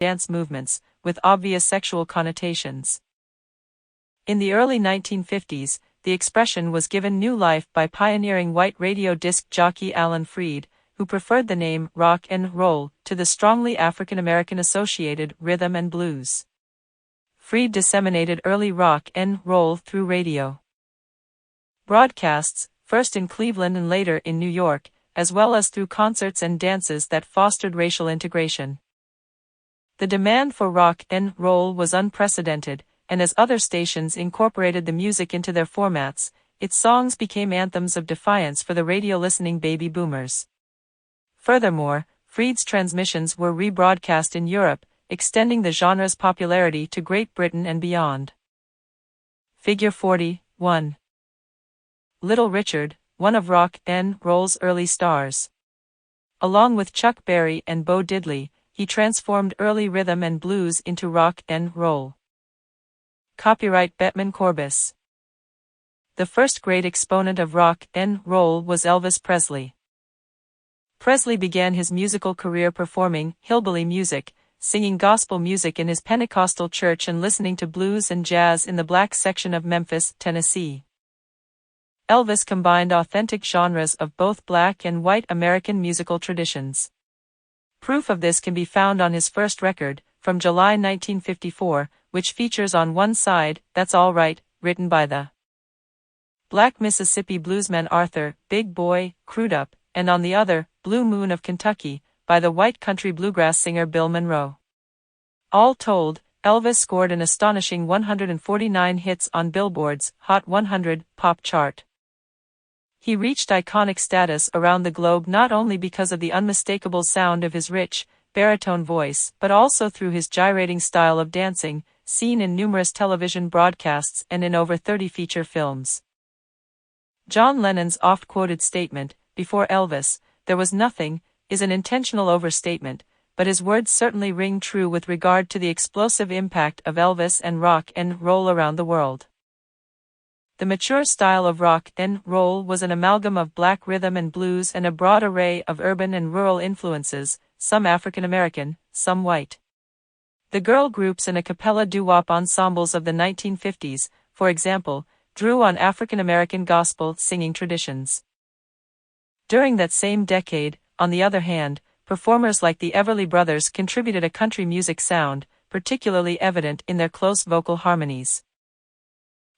dance movements, with obvious sexual connotations. In the early 1950s, the expression was given new life by pioneering white radio disc jockey Alan Freed, who preferred the name rock and roll to the strongly African-American associated rhythm and blues. Freed disseminated early rock and roll through radio broadcasts, first in Cleveland and later in New York, as well as through concerts and dances that fostered racial integration. The demand for rock and roll was unprecedented, and as other stations incorporated the music into their formats, its songs became anthems of defiance for the radio-listening baby boomers. Furthermore, Freed's transmissions were rebroadcast in Europe, extending the genre's popularity to Great Britain and beyond. Figure 41. Little Richard, one of rock and roll's early stars. Along with Chuck Berry and Bo Diddley, he transformed early rhythm and blues into rock and roll. Copyright Bettman Corbis. The first great exponent of rock and roll was Elvis Presley. Presley began his musical career performing hillbilly music, singing gospel music in his Pentecostal church and listening to blues and jazz in the black section of Memphis, Tennessee. Elvis combined authentic genres of both black and white American musical traditions. Proof of this can be found on his first record, from July 1954, which features on one side, That's All Right, written by the black Mississippi bluesman Arthur, Big Boy, Crudup, and on the other, Blue Moon of Kentucky, by the white country bluegrass singer Bill Monroe. All told, Elvis scored an astonishing 149 hits on Billboard's Hot 100 pop chart. He reached iconic status around the globe not only because of the unmistakable sound of his rich, baritone voice, but also through his gyrating style of dancing, seen in numerous television broadcasts and in over 30 feature films. John Lennon's oft-quoted statement, "Before Elvis, there was nothing," is an intentional overstatement, but his words certainly ring true with regard to the explosive impact of Elvis and rock and roll around the world. The mature style of rock and roll was an amalgam of black rhythm and blues and a broad array of urban and rural influences, some African American, some white. The girl groups and a cappella doo-wop ensembles of the 1950s, for example, drew on African American gospel singing traditions. During that same decade, on the other hand, performers like the Everly Brothers contributed a country music sound, particularly evident in their close vocal harmonies.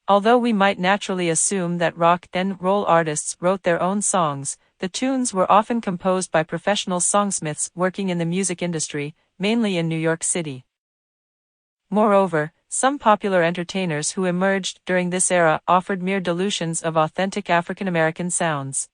Although we might naturally assume that rock and roll artists wrote their own songs, the tunes were often composed by professional songsmiths working in the music industry, mainly in New York City. Moreover, some popular entertainers who emerged during this era offered mere dilutions of authentic African American sounds.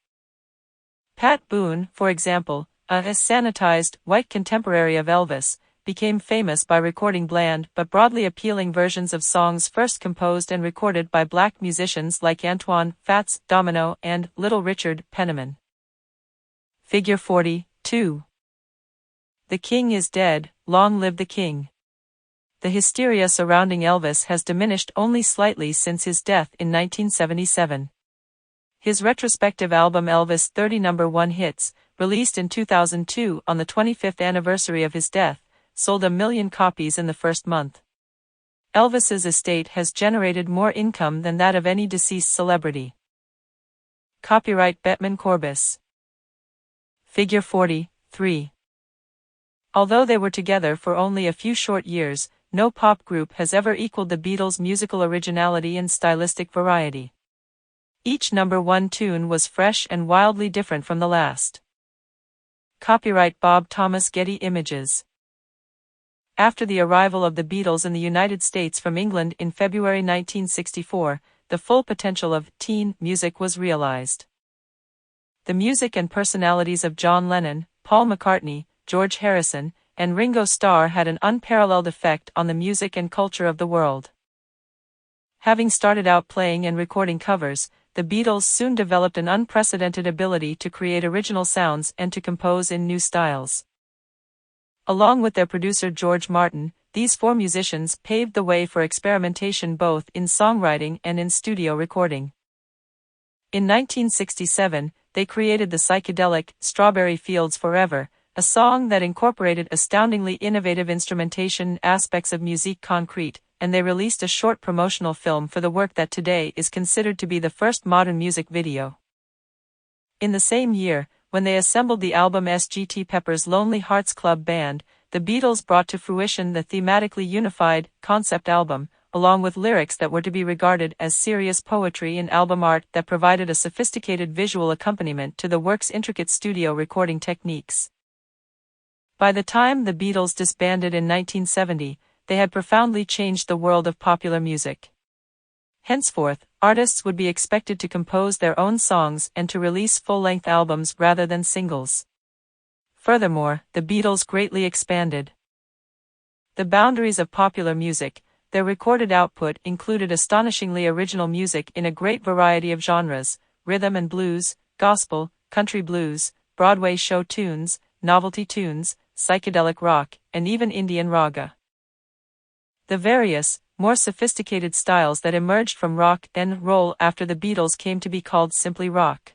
Pat Boone, for example, a sanitized, white contemporary of Elvis, became famous by recording bland but broadly appealing versions of songs first composed and recorded by black musicians like Antoine Fats Domino and Little Richard Penniman. Figure 42. The King is Dead, Long Live the King. The hysteria surrounding Elvis has diminished only slightly since his death in 1977. His retrospective album Elvis 30 #1 Hits, released in 2002 on the 25th anniversary of his death, sold 1 million copies in the first month. Elvis's estate has generated more income than that of any deceased celebrity. Copyright Bettman Corbis. Figure 43. Although they were together for only a few short years, no pop group has ever equaled the Beatles' musical originality and stylistic variety. Each #1 tune was fresh and wildly different from the last. Copyright Bob Thomas Getty Images. After the arrival of the Beatles in the United States from England in February 1964, the full potential of teen music was realized. The music and personalities of John Lennon, Paul McCartney, George Harrison, and Ringo Starr had an unparalleled effect on the music and culture of the world. Having started out playing and recording covers, the Beatles soon developed an unprecedented ability to create original sounds and to compose in new styles. Along with their producer George Martin, these four musicians paved the way for experimentation both in songwriting and in studio recording. In 1967, they created the psychedelic Strawberry Fields Forever, a song that incorporated astoundingly innovative instrumentation aspects of musique concrete, and they released a short promotional film for the work that today is considered to be the first modern music video. In the same year, when they assembled the album Sgt. Pepper's Lonely Hearts Club Band, the Beatles brought to fruition the thematically unified concept album, along with lyrics that were to be regarded as serious poetry and album art that provided a sophisticated visual accompaniment to the work's intricate studio recording techniques. By the time the Beatles disbanded in 1970, they had profoundly changed the world of popular music. Henceforth, artists would be expected to compose their own songs and to release full-length albums rather than singles. Furthermore, the Beatles greatly expanded the boundaries of popular music. Their recorded output included astonishingly original music in a great variety of genres: rhythm and blues, gospel, country blues, Broadway show tunes, novelty tunes, psychedelic rock, and even Indian raga. The various, more sophisticated styles that emerged from rock and roll after the Beatles came to be called simply rock.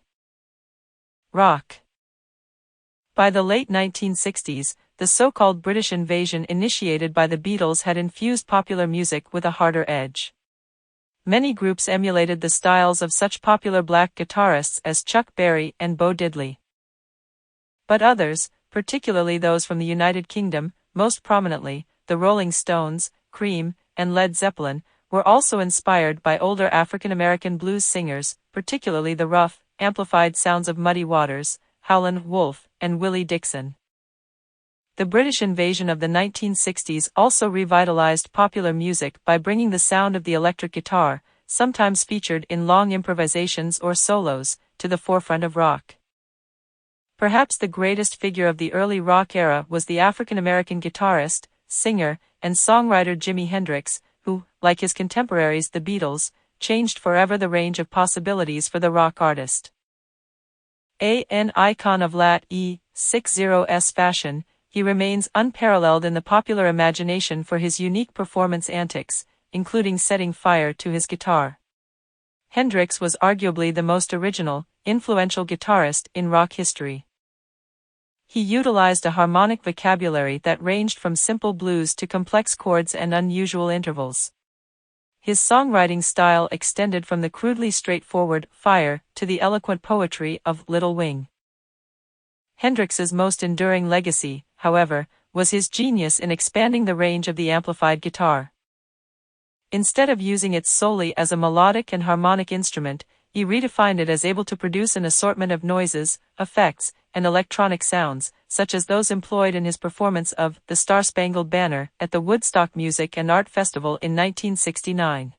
By the late 1960s, the so-called British invasion initiated by the Beatles had infused popular music with a harder edge. Many groups emulated the styles of such popular black guitarists as Chuck Berry and Bo Diddley. But others, particularly those from the United Kingdom, most prominently, the Rolling Stones, Cream, and Led Zeppelin, were also inspired by older African-American blues singers, particularly the rough, amplified sounds of Muddy Waters, Howlin' Wolf, and Willie Dixon. The British invasion of the 1960s also revitalized popular music by bringing the sound of the electric guitar, sometimes featured in long improvisations or solos, to the forefront of rock. Perhaps the greatest figure of the early rock era was the African-American guitarist, singer, and songwriter Jimi Hendrix, who, like his contemporaries the Beatles, changed forever the range of possibilities for the rock artist. An icon of Lat.E.60s fashion, he remains unparalleled in the popular imagination for his unique performance antics, including setting fire to his guitar. Hendrix was arguably the most original, influential guitarist in rock history. He utilized a harmonic vocabulary that ranged from simple blues to complex chords and unusual intervals. His songwriting style extended from the crudely straightforward "Fire" to the eloquent poetry of Little Wing. Hendrix's most enduring legacy, however, was his genius in expanding the range of the amplified guitar. Instead of using it solely as a melodic and harmonic instrument, he redefined it as able to produce an assortment of noises, effects, and electronic sounds, such as those employed in his performance of The Star-Spangled Banner at the Woodstock Music and Art Festival in 1969.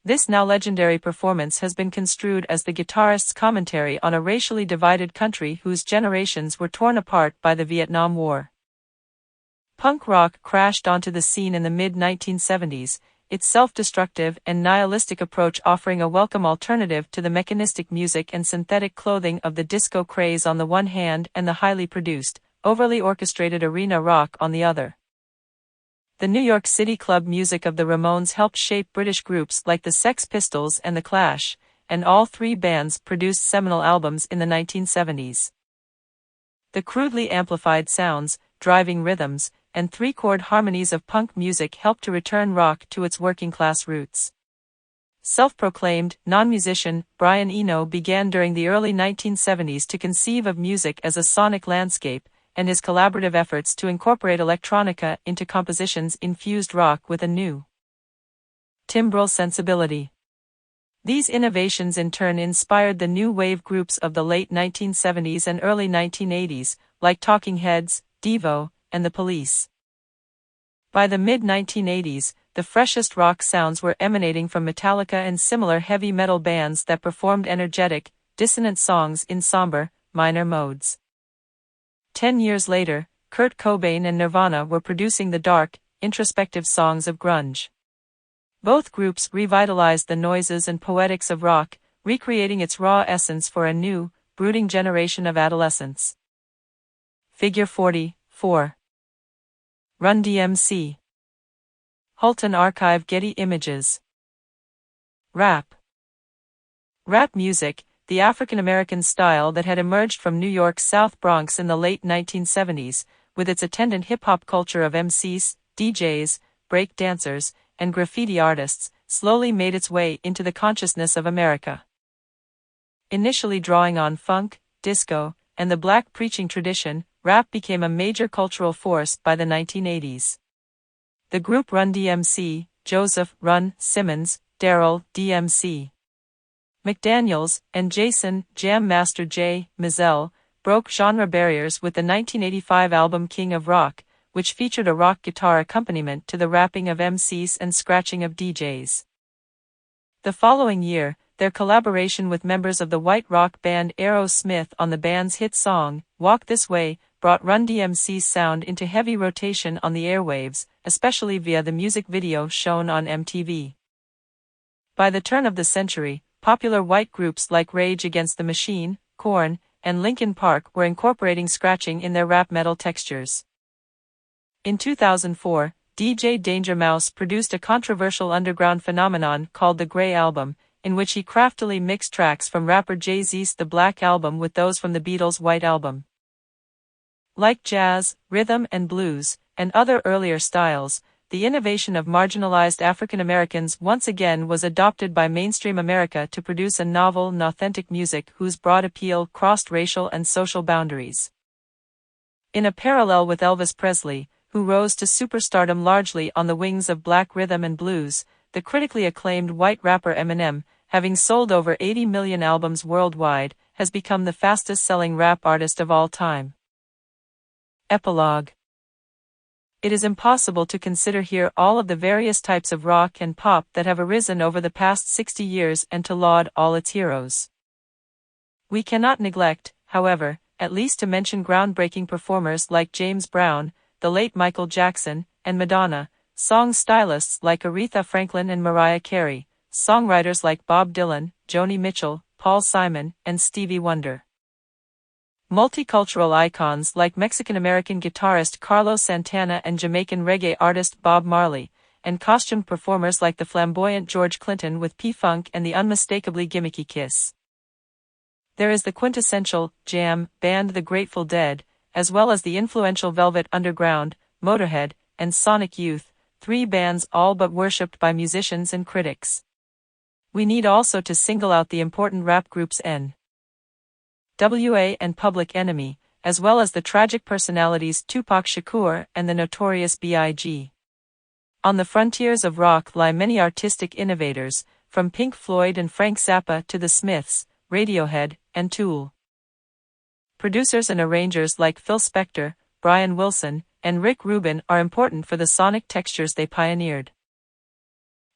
This now legendary performance has been construed as the guitarist's commentary on a racially divided country whose generations were torn apart by the Vietnam War. Punk rock crashed onto the scene in the mid-1970s, its self-destructive and nihilistic approach offering a welcome alternative to the mechanistic music and synthetic clothing of the disco craze on the one hand and the highly produced, overly orchestrated arena rock on the other. The New York City club music of the Ramones helped shape British groups like the Sex Pistols and The Clash, and all three bands produced seminal albums in the 1970s. The crudely amplified sounds, driving rhythms, and three-chord harmonies of punk music helped to return rock to its working-class roots. Self-proclaimed non-musician Brian Eno began during the early 1970s to conceive of music as a sonic landscape, and his collaborative efforts to incorporate electronica into compositions infused rock with a new timbral sensibility. These innovations in turn inspired the new wave groups of the late 1970s and early 1980s, like Talking Heads, Devo, and The Police. By the mid-1980s, the freshest rock sounds were emanating from Metallica and similar heavy metal bands that performed energetic, dissonant songs in somber, minor modes. 10 years later, Kurt Cobain and Nirvana were producing the dark, introspective songs of grunge. Both groups revitalized the noises and poetics of rock, recreating its raw essence for a new, brooding generation of adolescents. Figure 44. Run DMC. Hulton Archive Getty Images. Rap music, the African-American style that had emerged from New York's South Bronx in the late 1970s, with its attendant hip-hop culture of MCs, DJs, break dancers, and graffiti artists, slowly made its way into the consciousness of America. Initially drawing on funk, disco, and the black preaching tradition, rap became a major cultural force by the 1980s. The group Run DMC, Joseph Run Simmons, Daryl DMC McDaniels, and Jason Jam Master J. Mizell, broke genre barriers with the 1985 album King of Rock, which featured a rock guitar accompaniment to the rapping of MCs and scratching of DJs. The following year, their collaboration with members of the white rock band Aerosmith on the band's hit song, Walk This Way, brought Run DMC's sound into heavy rotation on the airwaves, especially via the music video shown on MTV. By the turn of the century, popular white groups like Rage Against the Machine, Korn, and Linkin Park were incorporating scratching in their rap metal textures. In 2004, DJ Danger Mouse produced a controversial underground phenomenon called the Grey Album, in which he craftily mixed tracks from rapper Jay-Z's The Black Album with those from the Beatles' White Album. Like jazz, rhythm and blues, and other earlier styles, the innovation of marginalized African Americans once again was adopted by mainstream America to produce a novel and authentic music whose broad appeal crossed racial and social boundaries. In a parallel with Elvis Presley, who rose to superstardom largely on the wings of black rhythm and blues, the critically acclaimed white rapper Eminem, having sold over 80 million albums worldwide, has become the fastest-selling rap artist of all time. Epilogue. It is impossible to consider here all of the various types of rock and pop that have arisen over the past 60 years and to laud all its heroes. We cannot neglect, however, at least to mention groundbreaking performers like James Brown, the late Michael Jackson, and Madonna, song stylists like Aretha Franklin and Mariah Carey, songwriters like Bob Dylan, Joni Mitchell, Paul Simon, and Stevie Wonder. Multicultural icons like Mexican-American guitarist Carlos Santana and Jamaican reggae artist Bob Marley, and costumed performers like the flamboyant George Clinton with P-Funk and the unmistakably gimmicky Kiss. There is the quintessential jam band The Grateful Dead, as well as the influential Velvet Underground, Motorhead, and Sonic Youth, three bands all but worshipped by musicians and critics. We need also to single out the important rap groups N.W.A. and Public Enemy, as well as the tragic personalities Tupac Shakur and the Notorious B.I.G. On the frontiers of rock lie many artistic innovators, from Pink Floyd and Frank Zappa to the Smiths, Radiohead, and Tool. Producers and arrangers like Phil Spector, Brian Wilson, and Rick Rubin are important for the sonic textures they pioneered.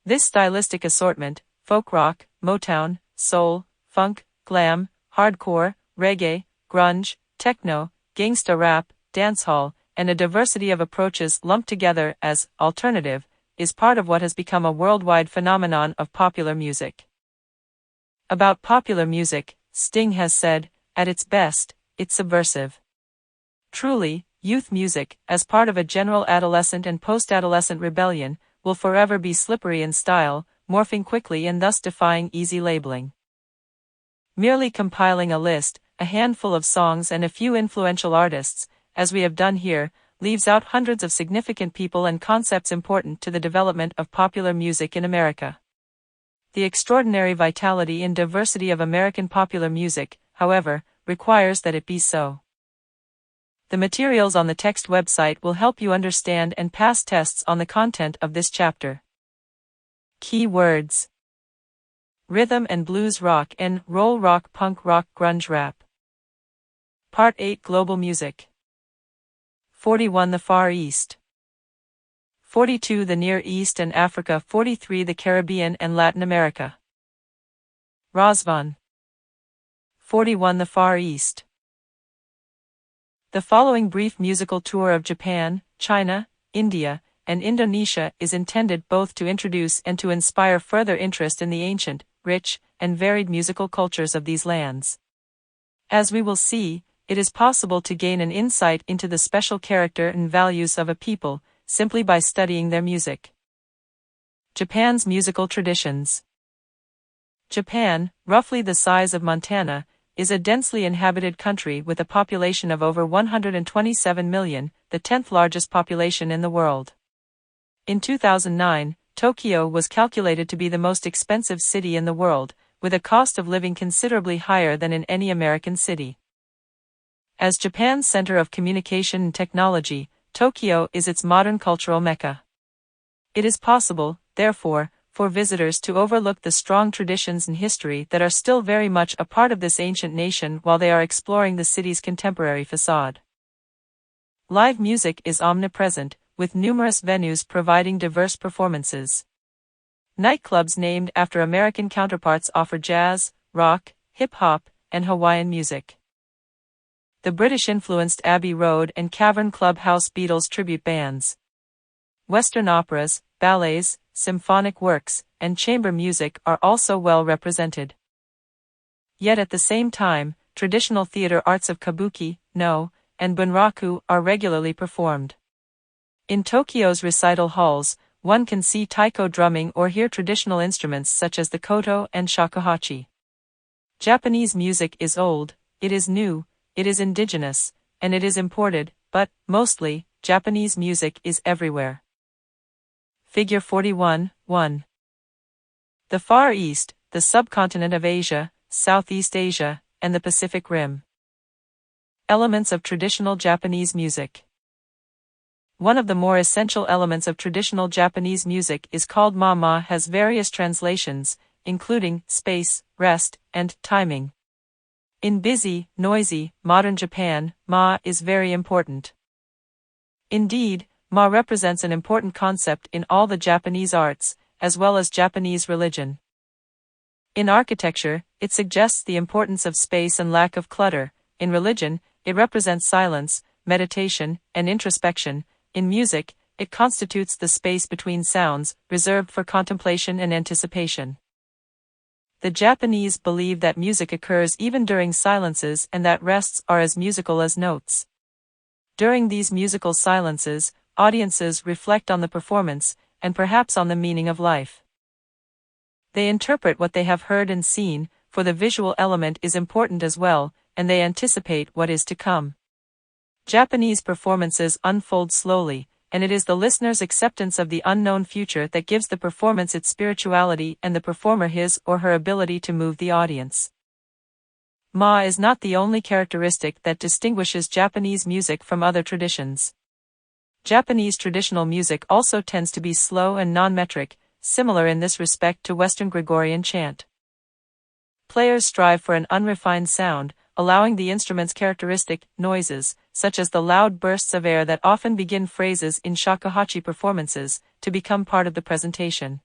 This stylistic assortment, folk rock, Motown, soul, funk, glam, hardcore, reggae, grunge, techno, gangsta rap, dancehall, and a diversity of approaches lumped together as alternative, is part of what has become a worldwide phenomenon of popular music. About popular music, Sting has said, at its best, it's subversive. Truly, youth music, as part of a general adolescent and post-adolescent rebellion, will forever be slippery in style, morphing quickly and thus defying easy labeling. Merely compiling a list, a handful of songs and a few influential artists, as we have done here, leaves out hundreds of significant people and concepts important to the development of popular music in America. The extraordinary vitality and diversity of American popular music, however, requires that it be so. The materials on the text website will help you understand and pass tests on the content of this chapter. Key words: rhythm and blues rock and roll rock, punk rock, grunge rap. Part 8 Global music. 41 The Far East. 42 The Near East and Africa. 43 The Caribbean and Latin America. Razvan. 41 The Far East. The following brief musical tour of Japan, China, India, and Indonesia is intended both to introduce and to inspire further interest in the ancient, rich, and varied musical cultures of these lands. As we will see, it is possible to gain an insight into the special character and values of a people, simply by studying their music. Japan's musical traditions. Japan, roughly the size of Montana, is a densely inhabited country with a population of over 127 million, the 10th largest population in the world. In 2009, Tokyo was calculated to be the most expensive city in the world, with a cost of living considerably higher than in any American city. As Japan's center of communication and technology, Tokyo is its modern cultural mecca. It is possible, therefore, for visitors to overlook the strong traditions and history that are still very much a part of this ancient nation while they are exploring the city's contemporary facade. Live music is omnipresent, with numerous venues providing diverse performances. Nightclubs named after American counterparts offer jazz, rock, hip-hop, and Hawaiian music. The British-influenced Abbey Road and Cavern Club house Beatles tribute bands. Western operas, ballets, symphonic works, and chamber music are also well represented. Yet at the same time, traditional theater arts of kabuki, no, and bunraku are regularly performed. In Tokyo's recital halls, one can see taiko drumming or hear traditional instruments such as the koto and shakuhachi. Japanese music is old, it is new, it is indigenous, and it is imported, but, mostly, Japanese music is everywhere. Figure 41.1. The Far East, the subcontinent of Asia, Southeast Asia, and the Pacific Rim. Elements of traditional Japanese music. One of the more essential elements of traditional Japanese music is called ma-ma, has various translations, including space, rest, and timing. In busy, noisy, modern Japan, ma is very important. Indeed, ma represents an important concept in all the Japanese arts, as well as Japanese religion. In architecture, it suggests the importance of space and lack of clutter. In religion, it represents silence, meditation, and introspection. In music, it constitutes the space between sounds, reserved for contemplation and anticipation. The Japanese believe that music occurs even during silences and that rests are as musical as notes. During these musical silences, audiences reflect on the performance, and perhaps on the meaning of life. They interpret what they have heard and seen, for the visual element is important as well, and they anticipate what is to come. Japanese performances unfold slowly, and it is the listener's acceptance of the unknown future that gives the performance its spirituality and the performer his or her ability to move the audience. Ma is not the only characteristic that distinguishes Japanese music from other traditions. Japanese traditional music also tends to be slow and non-metric, similar in this respect to Western Gregorian chant. Players strive for an unrefined sound, allowing the instrument's characteristic noises, such as the loud bursts of air that often begin phrases in shakuhachi performances, to become part of the presentation.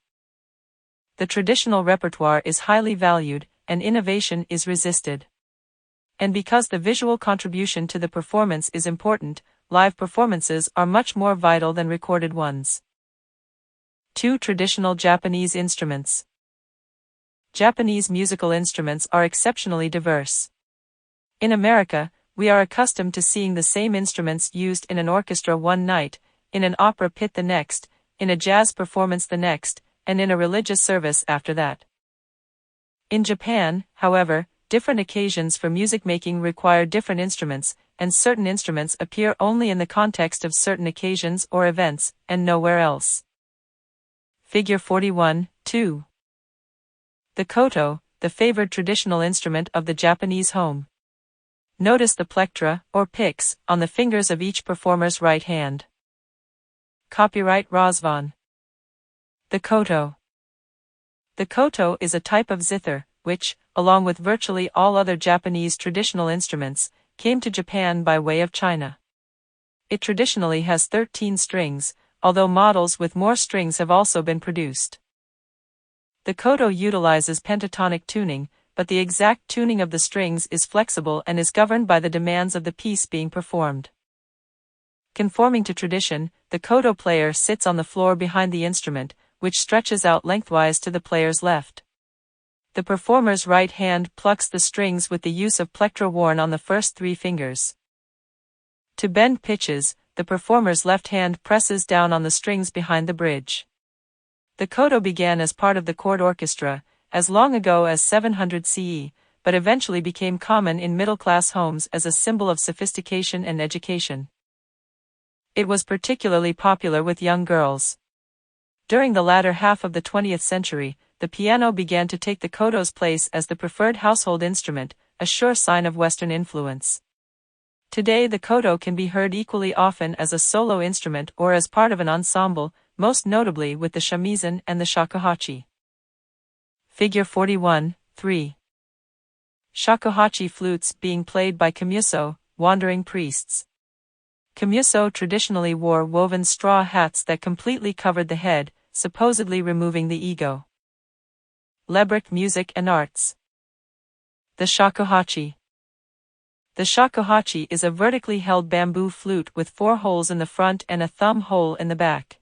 The traditional repertoire is highly valued, and innovation is resisted. And because the visual contribution to the performance is important, live performances are much more vital than recorded ones. 2 traditional Japanese instruments. Japanese musical instruments are exceptionally diverse. In America, we are accustomed to seeing the same instruments used in an orchestra one night, in an opera pit the next, in a jazz performance the next, and in a religious service after that. In Japan, however, different occasions for music making require different instruments, and certain instruments appear only in the context of certain occasions or events, and nowhere else. Figure 41.2. The koto, the favored traditional instrument of the Japanese home. Notice the plectra, or picks, on the fingers of each performer's right hand. Copyright Razvan. The koto. The koto is a type of zither, which, along with virtually all other Japanese traditional instruments, came to Japan by way of China. It traditionally has 13 strings, although models with more strings have also been produced. The koto utilizes pentatonic tuning, but the exact tuning of the strings is flexible and is governed by the demands of the piece being performed. Conforming to tradition, the koto player sits on the floor behind the instrument, which stretches out lengthwise to the player's left. The performer's right hand plucks the strings with the use of plectra worn on the first 3 fingers. To bend pitches, the performer's left hand presses down on the strings behind the bridge. The koto began as part of the court orchestra, as long ago as 700 CE, but eventually became common in middle-class homes as a symbol of sophistication and education. It was particularly popular with young girls. During the latter half of the 20th century, the piano began to take the koto's place as the preferred household instrument, a sure sign of Western influence. Today the koto can be heard equally often as a solo instrument or as part of an ensemble, most notably with the shamisen and the shakuhachi. Figure 41, 3. Shakuhachi flutes being played by Kamiuso, wandering priests. Kamiuso traditionally wore woven straw hats that completely covered the head, supposedly removing the ego. Lebric music and arts. The shakuhachi. The shakuhachi is a vertically held bamboo flute with 4 holes in the front and a thumb hole in the back.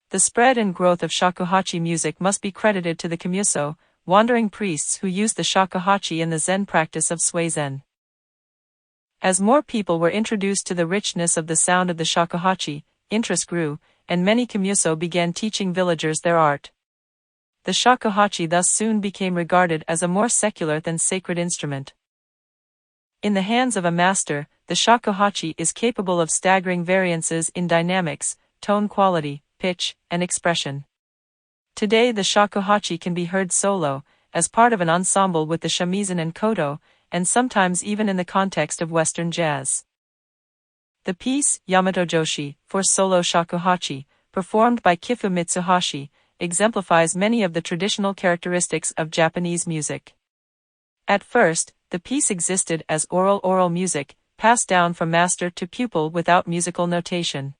The spread and growth of shakuhachi music must be credited to the Kamiuso, wandering priests who used the shakuhachi in the Zen practice of Suizen. As more people were introduced to the richness of the sound of the shakuhachi, interest grew, and many Kamiuso began teaching villagers their art. The shakuhachi thus soon became regarded as a more secular than sacred instrument. In the hands of a master, the shakuhachi is capable of staggering variances in dynamics, tone quality, pitch, and expression. Today the shakuhachi can be heard solo, as part of an ensemble with the shamisen and koto, and sometimes even in the context of Western jazz. The piece, Yamato Joshi, for solo shakuhachi, performed by Kifu Mitsuhashi, exemplifies many of the traditional characteristics of Japanese music. At first, the piece existed as oral music, passed down from master to pupil without musical notation.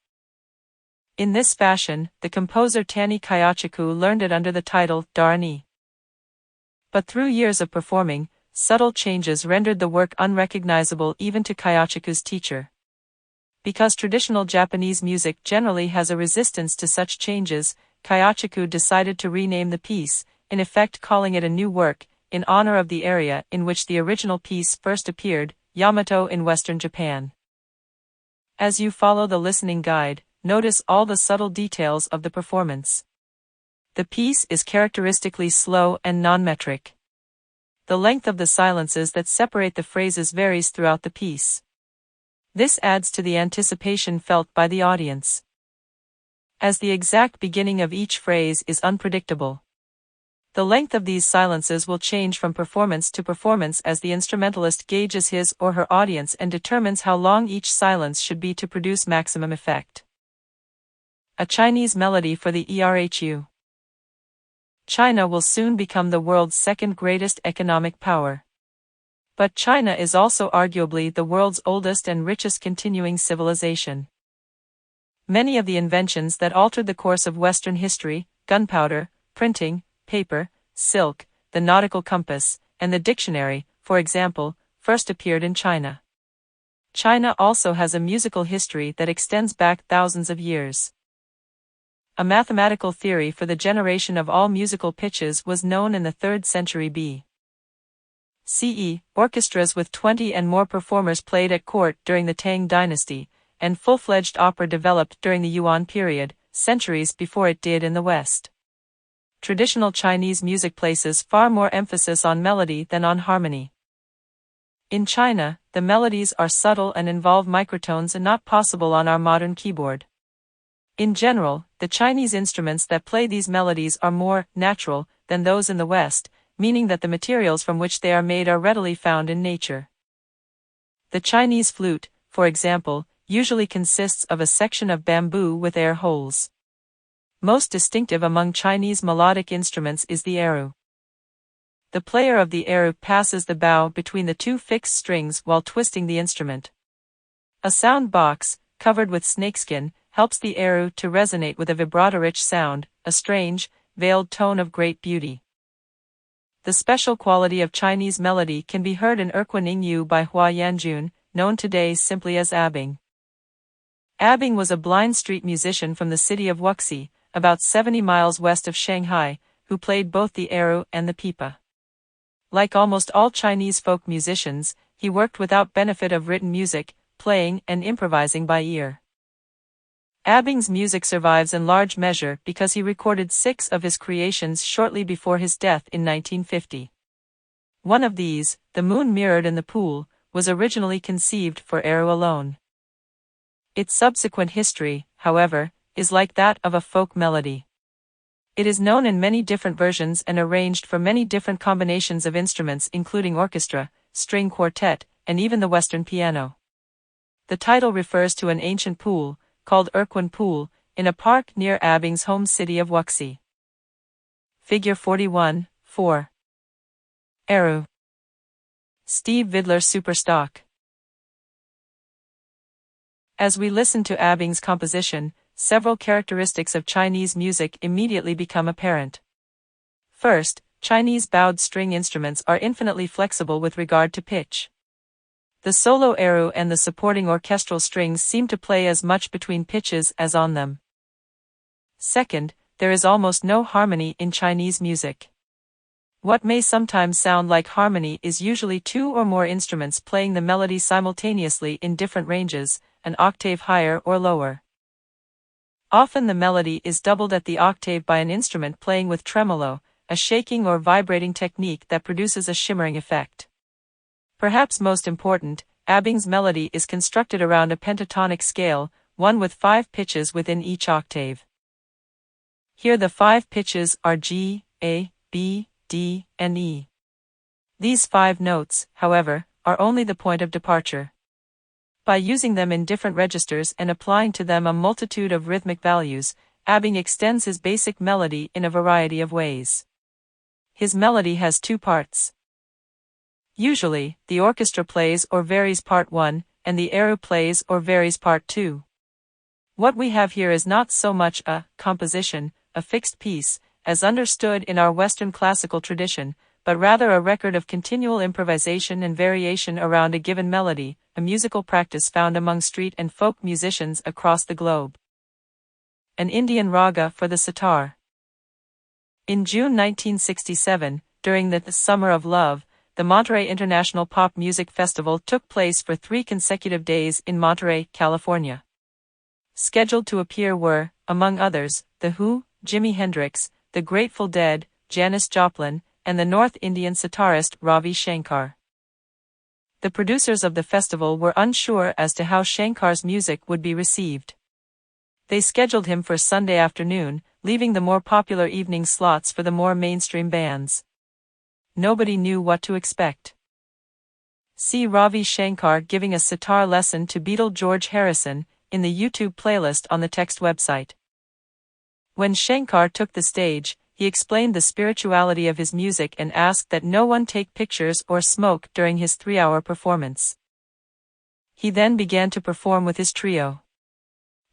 In this fashion, the composer Tani Kyachiku learned it under the title Darani. But through years of performing, subtle changes rendered the work unrecognizable even to Kyachiku's teacher. Because traditional Japanese music generally has a resistance to such changes, Kyachiku decided to rename the piece, in effect calling it a new work, in honor of the area in which the original piece first appeared, Yamato in Western Japan. As you follow the listening guide, notice all the subtle details of the performance. The piece is characteristically slow and non-metric. The length of the silences that separate the phrases varies throughout the piece. This adds to the anticipation felt by the audience, as the exact beginning of each phrase is unpredictable. The length of these silences will change from performance to performance as the instrumentalist gauges his or her audience and determines how long each silence should be to produce maximum effect. A Chinese melody for the ERHU. China will soon become the world's second greatest economic power. But China is also arguably the world's oldest and richest continuing civilization. Many of the inventions that altered the course of Western history, gunpowder, printing, paper, silk, the nautical compass, and the dictionary, for example, first appeared in China. China also has a musical history that extends back thousands of years. A mathematical theory for the generation of all musical pitches was known in the 3rd century BCE. Orchestras with 20 and more performers played at court during the Tang dynasty, and full-fledged opera developed during the Yuan period, centuries before it did in the West. Traditional Chinese music places far more emphasis on melody than on harmony. In China, the melodies are subtle and involve microtones and not possible on our modern keyboard. In general, the Chinese instruments that play these melodies are more natural than those in the West, meaning that the materials from which they are made are readily found in nature. The Chinese flute, for example, usually consists of a section of bamboo with air holes. Most distinctive among Chinese melodic instruments is the erhu. The player of the erhu passes the bow between the 2 fixed strings while twisting the instrument. A sound box, covered with snakeskin, helps the erhu to resonate with a vibrato-rich sound, a strange, veiled tone of great beauty. The special quality of Chinese melody can be heard in Erquin Yu by Hua Yanjun, known today simply as Abing. Abing was a blind street musician from the city of Wuxi, about 70 miles west of Shanghai, who played both the erhu and the pipa. Like almost all Chinese folk musicians, he worked without benefit of written music, playing and improvising by ear. Abing's music survives in large measure because he recorded 6 of his creations shortly before his death in 1950. One of these, The Moon Mirrored in the Pool, was originally conceived for Eru alone. Its subsequent history, however, is like that of a folk melody. It is known in many different versions and arranged for many different combinations of instruments including orchestra, string quartet, and even the Western piano. The title refers to an ancient pool, called Urquhart Pool, in a park near Abing's home city of Wuxi. Figure 41, 4. Eru. Steve Vidler Superstock. As we listen to Abing's composition, several characteristics of Chinese music immediately become apparent. First, Chinese bowed string instruments are infinitely flexible with regard to pitch. The solo eru and the supporting orchestral strings seem to play as much between pitches as on them. Second, there is almost no harmony in Chinese music. What may sometimes sound like harmony is usually 2 or more instruments playing the melody simultaneously in different ranges, an octave higher or lower. Often the melody is doubled at the octave by an instrument playing with tremolo, a shaking or vibrating technique that produces a shimmering effect. Perhaps most important, Abing's melody is constructed around a pentatonic scale, one with 5 pitches within each octave. Here the 5 pitches are G, A, B, D, and E. These 5 notes, however, are only the point of departure. By using them in different registers and applying to them a multitude of rhythmic values, Abing extends his basic melody in a variety of ways. His melody has 2 parts. Usually, the orchestra plays or varies part 1, and the eru plays or varies part 2. What we have here is not so much a composition, a fixed piece, as understood in our Western classical tradition, but rather a record of continual improvisation and variation around a given melody, a musical practice found among street and folk musicians across the globe. An Indian raga for the sitar. In June 1967, during the Summer of Love, the Monterey International Pop Music Festival took place for 3 consecutive days in Monterey, California. Scheduled to appear were, among others, The Who, Jimi Hendrix, The Grateful Dead, Janis Joplin, and the North Indian sitarist Ravi Shankar. The producers of the festival were unsure as to how Shankar's music would be received. They scheduled him for Sunday afternoon, leaving the more popular evening slots for the more mainstream bands. Nobody knew what to expect. See Ravi Shankar giving a sitar lesson to Beatle George Harrison, in the YouTube playlist on the text website. When Shankar took the stage, he explained the spirituality of his music and asked that no one take pictures or smoke during his 3-hour performance. He then began to perform with his trio.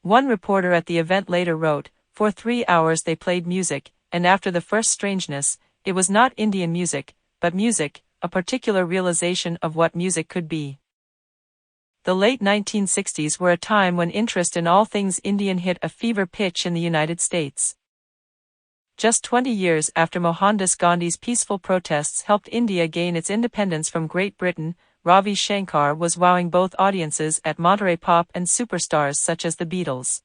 One reporter at the event later wrote, "For 3 hours they played music, and after the first strangeness, it was not Indian music, but music, a particular realization of what music could be." The late 1960s were a time when interest in all things Indian hit a fever pitch in the United States. Just 20 years after Mohandas Gandhi's peaceful protests helped India gain its independence from Great Britain, Ravi Shankar was wowing both audiences at Monterey pop and superstars such as the Beatles.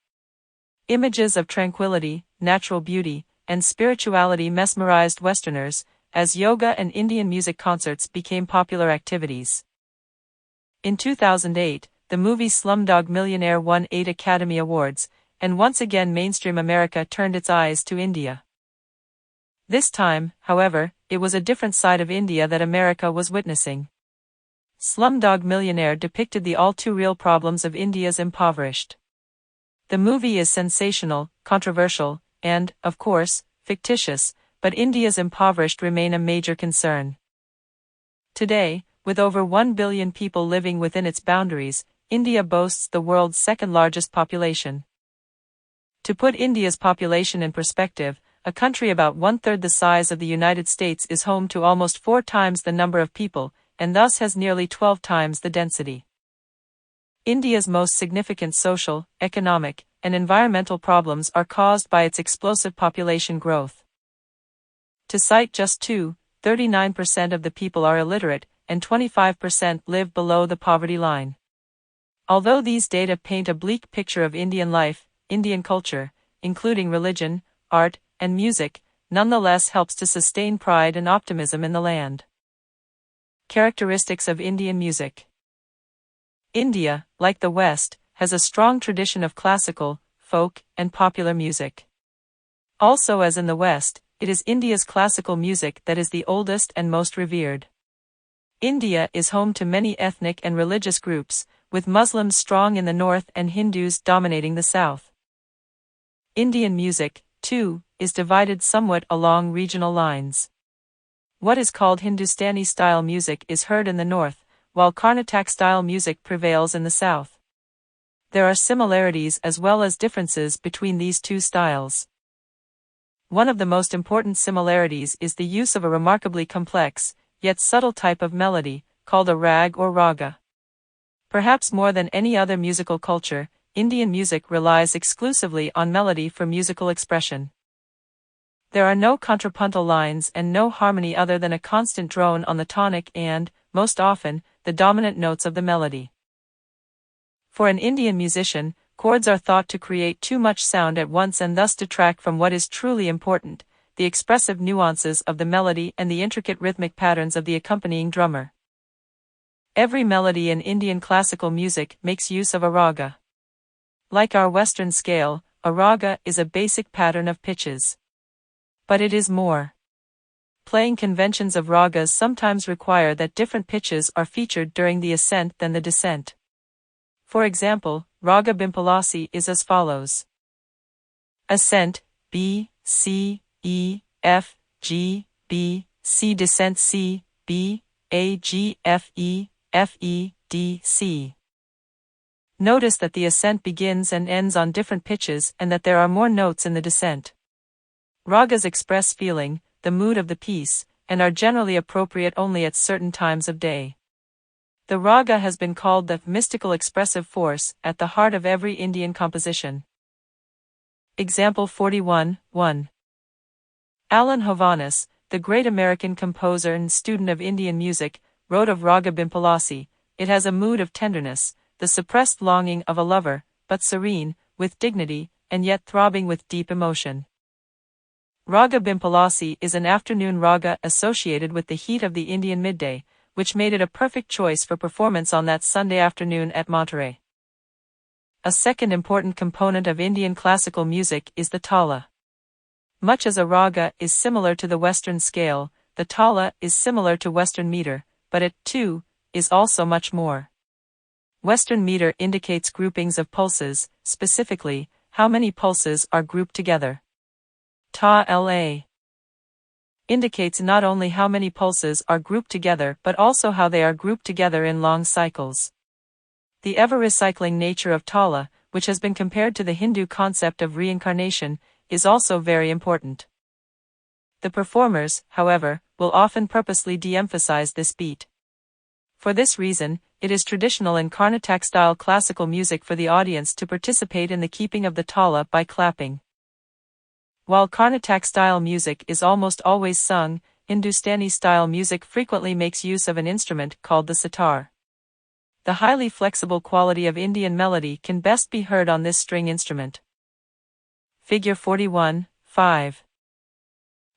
Images of tranquility, natural beauty, and spirituality mesmerized Westerners, as yoga and Indian music concerts became popular activities. In 2008, the movie Slumdog Millionaire won 8 Academy Awards, and once again mainstream America turned its eyes to India. This time, however, it was a different side of India that America was witnessing. Slumdog Millionaire depicted the all-too-real problems of India's impoverished. The movie is sensational, controversial, and, of course, fictitious, but India's impoverished remain a major concern. Today, with over 1 billion people living within its boundaries, India boasts the world's second-largest population. To put India's population in perspective, a country about 1/3 the size of the United States is home to almost 4 times the number of people, and thus has nearly 12 times the density. India's most significant social, economic, and environmental problems are caused by its explosive population growth. To cite just 2, 39% of the people are illiterate, and 25% live below the poverty line. Although these data paint a bleak picture of Indian life, Indian culture, including religion, art, and music, nonetheless helps to sustain pride and optimism in the land. Characteristics of Indian music. India, like the West, has a strong tradition of classical, folk, and popular music. Also, as in the West, it is India's classical music that is the oldest and most revered. India is home to many ethnic and religious groups, with Muslims strong in the north and Hindus dominating the south. Indian music, too, is divided somewhat along regional lines. What is called Hindustani-style music is heard in the north, while Carnatic-style music prevails in the south. There are similarities as well as differences between these two styles. One of the most important similarities is the use of a remarkably complex, yet subtle type of melody, called a rag or raga. Perhaps more than any other musical culture, Indian music relies exclusively on melody for musical expression. There are no contrapuntal lines and no harmony other than a constant drone on the tonic and, most often, the dominant notes of the melody. For an Indian musician, chords are thought to create too much sound at once and thus detract from what is truly important, the expressive nuances of the melody and the intricate rhythmic patterns of the accompanying drummer. Every melody in Indian classical music makes use of a raga. Like our Western scale, a raga is a basic pattern of pitches. But it is more. Playing conventions of ragas sometimes require that different pitches are featured during the ascent than the descent. For example, Raga Bimpalasi is as follows. Ascent, B, C, E, F, G, B, C. Descent C, B, A, G, F, E, D, C. Notice that the ascent begins and ends on different pitches and that there are more notes in the descent. Ragas express feeling, the mood of the piece, and are generally appropriate only at certain times of day. The raga has been called the mystical expressive force at the heart of every Indian composition. Example 41:1. Alan Hovhaness, the great American composer and student of Indian music, wrote of Raga Bimpalasi, it has a mood of tenderness, the suppressed longing of a lover, but serene, with dignity, and yet throbbing with deep emotion. Raga Bimpalasi is an afternoon raga associated with the heat of the Indian midday, which made it a perfect choice for performance on that Sunday afternoon at Monterey. A second important component of Indian classical music is the Tala. Much as a raga is similar to the Western scale, the Tala is similar to Western meter, but it, too, is also much more. Western meter indicates groupings of pulses, specifically, how many pulses are grouped together. Ta-la indicates not only how many pulses are grouped together but also how they are grouped together in long cycles. The ever-recycling nature of Tala, which has been compared to the Hindu concept of reincarnation, is also very important. The performers, however, will often purposely de-emphasize this beat. For this reason, it is traditional in Carnatic-style classical music for the audience to participate in the keeping of the Tala by clapping. While Carnatic-style music is almost always sung, Hindustani-style music frequently makes use of an instrument called the sitar. The highly flexible quality of Indian melody can best be heard on this string instrument. Figure 41:5.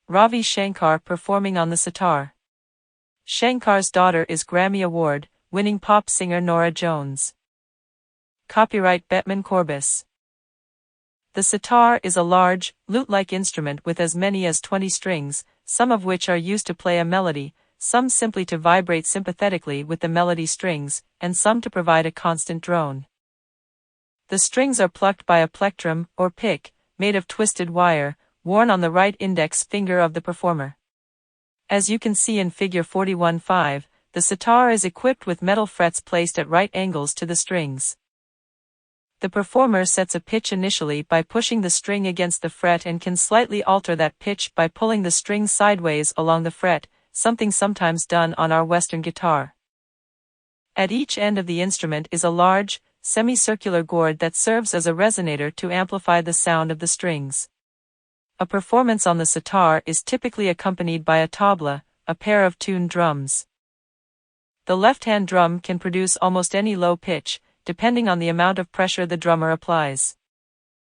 Ravi Shankar performing on the sitar. Shankar's daughter is Grammy Award-winning pop singer Norah Jones. Copyright Bettman Corbis. The sitar is a large, lute-like instrument with as many as 20 strings, some of which are used to play a melody, some simply to vibrate sympathetically with the melody strings, and some to provide a constant drone. The strings are plucked by a plectrum, or pick, made of twisted wire, worn on the right index finger of the performer. As you can see in figure 41:5, the sitar is equipped with metal frets placed at right angles to the strings. The performer sets a pitch initially by pushing the string against the fret and can slightly alter that pitch by pulling the string sideways along the fret, something sometimes done on our Western guitar. At each end of the instrument is a large, semicircular gourd that serves as a resonator to amplify the sound of the strings. A performance on the sitar is typically accompanied by a tabla, a pair of tuned drums. The left-hand drum can produce almost any low pitch, depending on the amount of pressure the drummer applies.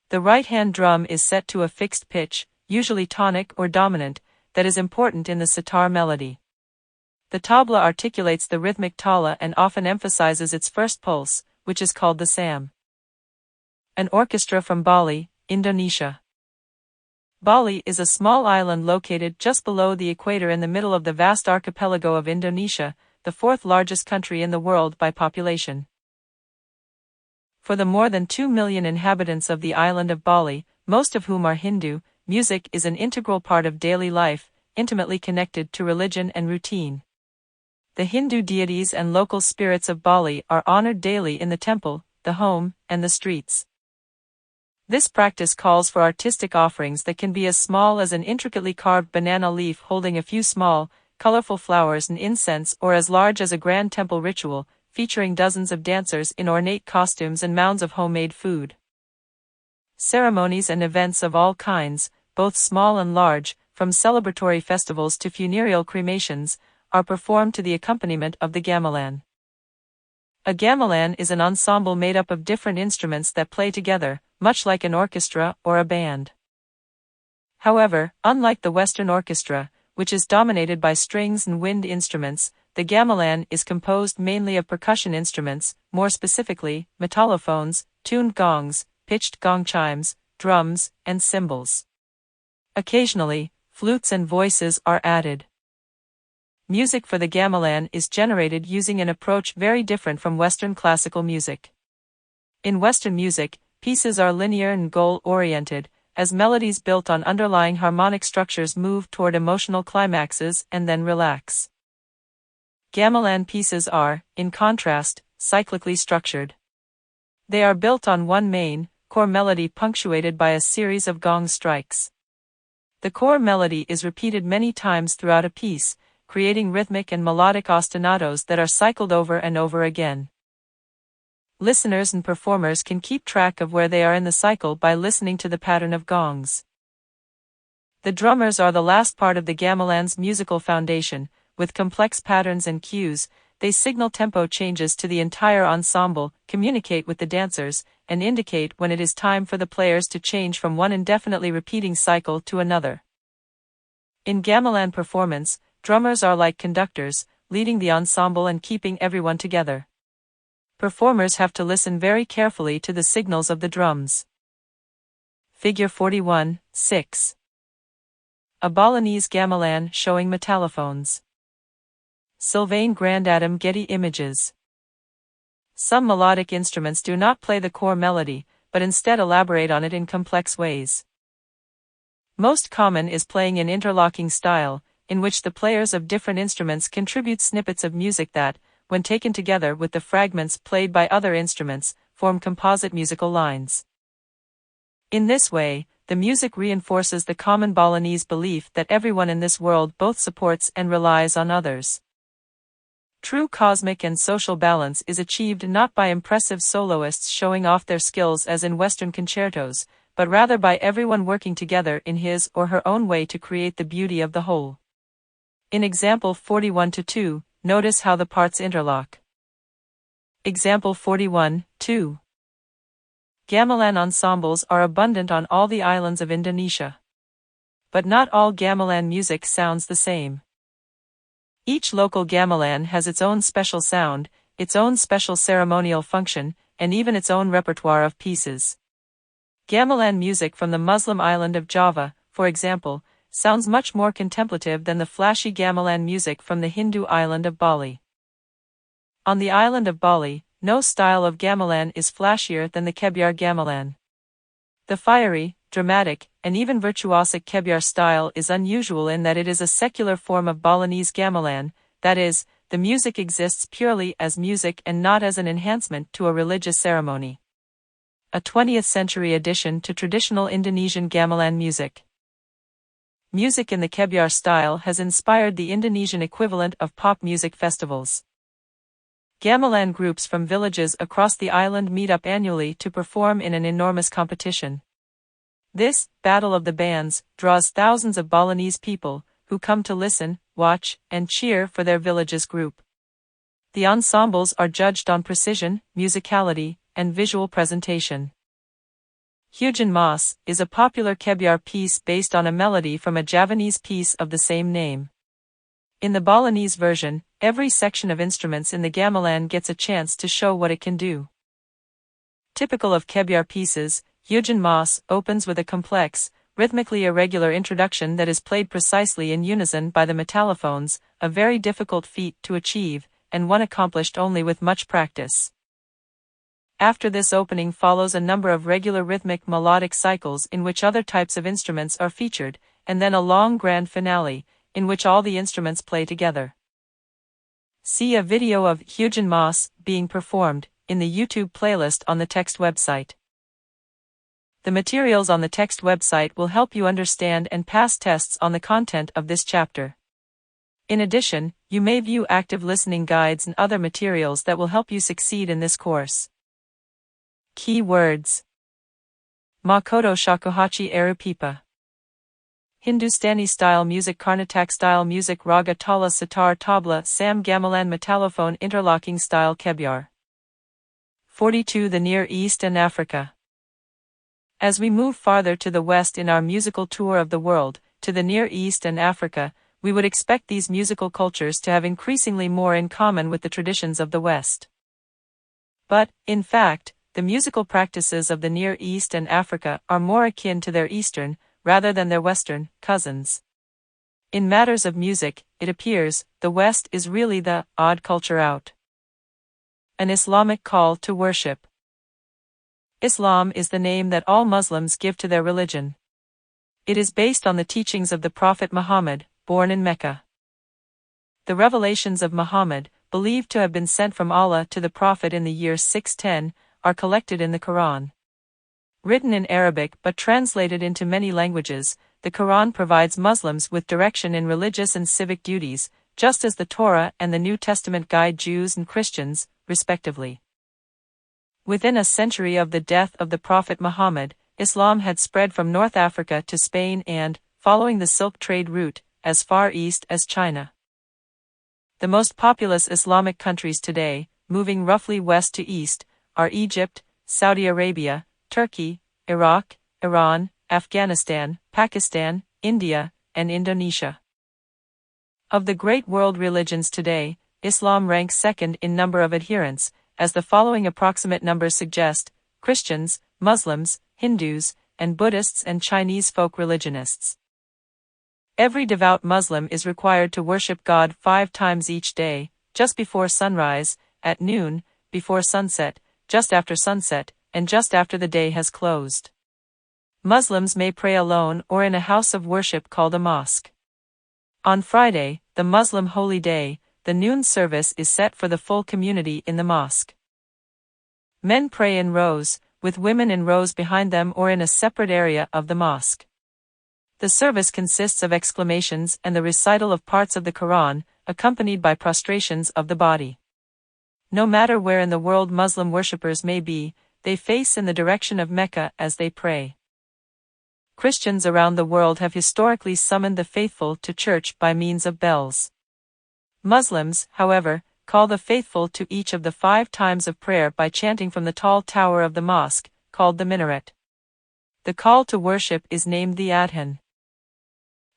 The right-hand drum is set to a fixed pitch, usually tonic or dominant, that is important in the sitar melody. The tabla articulates the rhythmic tala and often emphasizes its first pulse, which is called the sam. An orchestra from Bali, Indonesia. Bali is a small island located just below the equator in the middle of the vast archipelago of Indonesia, the fourth largest country in the world by population. For the more than 2 million inhabitants of the island of Bali, most of whom are Hindu, music is an integral part of daily life, intimately connected to religion and routine. The Hindu deities and local spirits of Bali are honored daily in the temple, the home, and the streets. This practice calls for artistic offerings that can be as small as an intricately carved banana leaf holding a few small, colorful flowers and incense, or as large as a grand temple ritual, featuring dozens of dancers in ornate costumes and mounds of homemade food. Ceremonies and events of all kinds, both small and large, from celebratory festivals to funereal cremations, are performed to the accompaniment of the gamelan. A gamelan is an ensemble made up of different instruments that play together, much like an orchestra or a band. However, unlike the Western orchestra, which is dominated by strings and wind instruments, the gamelan is composed mainly of percussion instruments, more specifically, metallophones, tuned gongs, pitched gong chimes, drums, and cymbals. Occasionally, flutes and voices are added. Music for the gamelan is generated using an approach very different from Western classical music. In Western music, pieces are linear and goal-oriented, as melodies built on underlying harmonic structures move toward emotional climaxes and then relax. Gamelan pieces are, in contrast, cyclically structured. They are built on one main, core melody punctuated by a series of gong strikes. The core melody is repeated many times throughout a piece, creating rhythmic and melodic ostinatos that are cycled over and over again. Listeners and performers can keep track of where they are in the cycle by listening to the pattern of gongs. The drummers are the last part of the gamelan's musical foundation. With complex patterns and cues, they signal tempo changes to the entire ensemble, communicate with the dancers, and indicate when it is time for the players to change from one indefinitely repeating cycle to another. In gamelan performance, drummers are like conductors, leading the ensemble and keeping everyone together. Performers have to listen very carefully to the signals of the drums. Figure 41:6. A Balinese gamelan showing metallophones. Sylvain Grandadam Getty Images. Some melodic instruments do not play the core melody, but instead elaborate on it in complex ways. Most common is playing in interlocking style, in which the players of different instruments contribute snippets of music that, when taken together with the fragments played by other instruments, form composite musical lines. In this way, the music reinforces the common Balinese belief that everyone in this world both supports and relies on others. True cosmic and social balance is achieved not by impressive soloists showing off their skills as in Western concertos, but rather by everyone working together in his or her own way to create the beauty of the whole. In example 41:2, notice how the parts interlock. Example 41:2. Gamelan ensembles are abundant on all the islands of Indonesia. But not all gamelan music sounds the same. Each local gamelan has its own special sound, its own special ceremonial function, and even its own repertoire of pieces. Gamelan music from the Muslim island of Java, for example, sounds much more contemplative than the flashy gamelan music from the Hindu island of Bali. On the island of Bali, no style of gamelan is flashier than the Kebyar gamelan. The fiery, dramatic, and even virtuosic Kebyar style is unusual in that it is a secular form of Balinese gamelan, that is, the music exists purely as music and not as an enhancement to a religious ceremony. A 20th-century addition to traditional Indonesian gamelan music. Music in the Kebyar style has inspired the Indonesian equivalent of pop music festivals. Gamelan groups from villages across the island meet up annually to perform in an enormous competition. This Battle of the Bands draws thousands of Balinese people, who come to listen, watch, and cheer for their village's group. The ensembles are judged on precision, musicality, and visual presentation. Hujan Mas is a popular kebyar piece based on a melody from a Javanese piece of the same name. In the Balinese version, every section of instruments in the gamelan gets a chance to show what it can do. Typical of kebyar pieces, Hujan Mas opens with a complex, rhythmically irregular introduction that is played precisely in unison by the metallophones, a very difficult feat to achieve, and one accomplished only with much practice. After this opening follows a number of regular rhythmic melodic cycles in which other types of instruments are featured, and then a long grand finale, in which all the instruments play together. See a video of Hujan Mas being performed in the YouTube playlist on the text website. The materials on the text website will help you understand and pass tests on the content of this chapter. In addition, you may view active listening guides and other materials that will help you succeed in this course. Key words: Makoto Shakuhachi Erupipa. Hindustani style music, Carnatic style music, Raga, Tala, Sitar, Tabla, Sam, Gamelan, Metallophone, interlocking style, Kebyar. 42. The Near East and Africa. As we move farther to the west in our musical tour of the world, to the Near East and Africa, we would expect these musical cultures to have increasingly more in common with the traditions of the West. But, in fact, the musical practices of the Near East and Africa are more akin to their Eastern, rather than their Western, cousins. In matters of music, it appears, the West is really the odd culture out. An Islamic call to worship. Islam is the name that all Muslims give to their religion. It is based on the teachings of the Prophet Muhammad, born in Mecca. The revelations of Muhammad, believed to have been sent from Allah to the Prophet in the year 610, are collected in the Quran. Written in Arabic but translated into many languages, the Quran provides Muslims with direction in religious and civic duties, just as the Torah and the New Testament guide Jews and Christians, respectively. Within a century of the death of the Prophet Muhammad, Islam had spread from North Africa to Spain and, following the Silk trade route, as far east as China. The most populous Islamic countries today, moving roughly west to east, are Egypt, Saudi Arabia, Turkey, Iraq, Iran, Afghanistan, Pakistan, India, and Indonesia. Of the great world religions today, Islam ranks second in number of adherents, as the following approximate numbers suggest: Christians, Muslims, Hindus, and Buddhists and Chinese folk religionists. Every devout Muslim is required to worship God 5 times each day, just before sunrise, at noon, before sunset, just after sunset, and just after the day has closed. Muslims may pray alone or in a house of worship called a mosque. On Friday, the Muslim holy day, the noon service is set for the full community in the mosque. Men pray in rows, with women in rows behind them or in a separate area of the mosque. The service consists of exclamations and the recital of parts of the Quran, accompanied by prostrations of the body. No matter where in the world Muslim worshippers may be, they face in the direction of Mecca as they pray. Christians around the world have historically summoned the faithful to church by means of bells. Muslims, however, call the faithful to each of the 5 times of prayer by chanting from the tall tower of the mosque, called the minaret. The call to worship is named the adhan.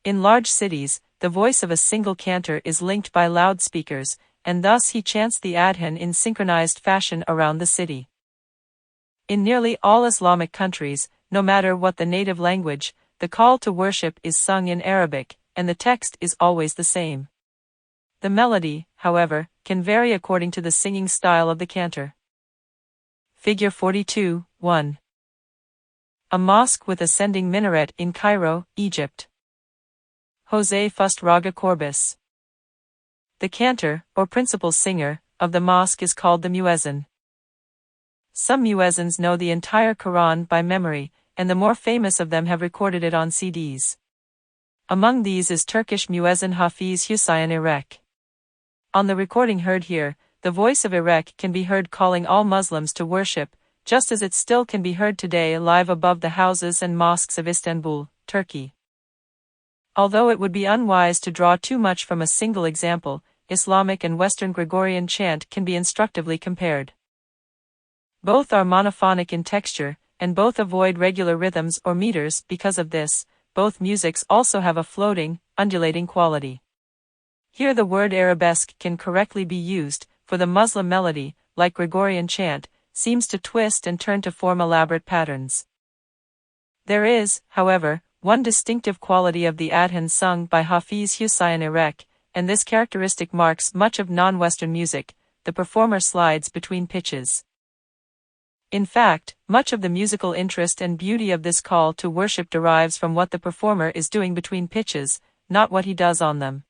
In large cities, the voice of a single cantor is linked by loudspeakers, and thus he chants the adhan in synchronized fashion around the city. In nearly all Islamic countries, no matter what the native language, the call to worship is sung in Arabic, and the text is always the same. The melody, however, can vary according to the singing style of the cantor. Figure 42, 1. A mosque with ascending minaret in Cairo, Egypt. Jose Fust Raga Corbis. The cantor, or principal singer, of the mosque is called the muezzin. Some muezzins know the entire Quran by memory, and the more famous of them have recorded it on CDs. Among these is Turkish muezzin Hafiz Hüseyin Irek. On the recording heard here, the voice of Irek can be heard calling all Muslims to worship, just as it still can be heard today live above the houses and mosques of Istanbul, Turkey. Although it would be unwise to draw too much from a single example, Islamic and Western Gregorian chant can be instructively compared. Both are monophonic in texture, and both avoid regular rhythms or meters. Because of this, both musics also have a floating, undulating quality. Here the word arabesque can correctly be used, for the Muslim melody, like Gregorian chant, seems to twist and turn to form elaborate patterns. There is, however, one distinctive quality of the adhan sung by Hafiz Hussain Iraq, and this characteristic marks much of non-Western music: the performer slides between pitches. In fact, much of the musical interest and beauty of this call to worship derives from what the performer is doing between pitches, not what he does on them.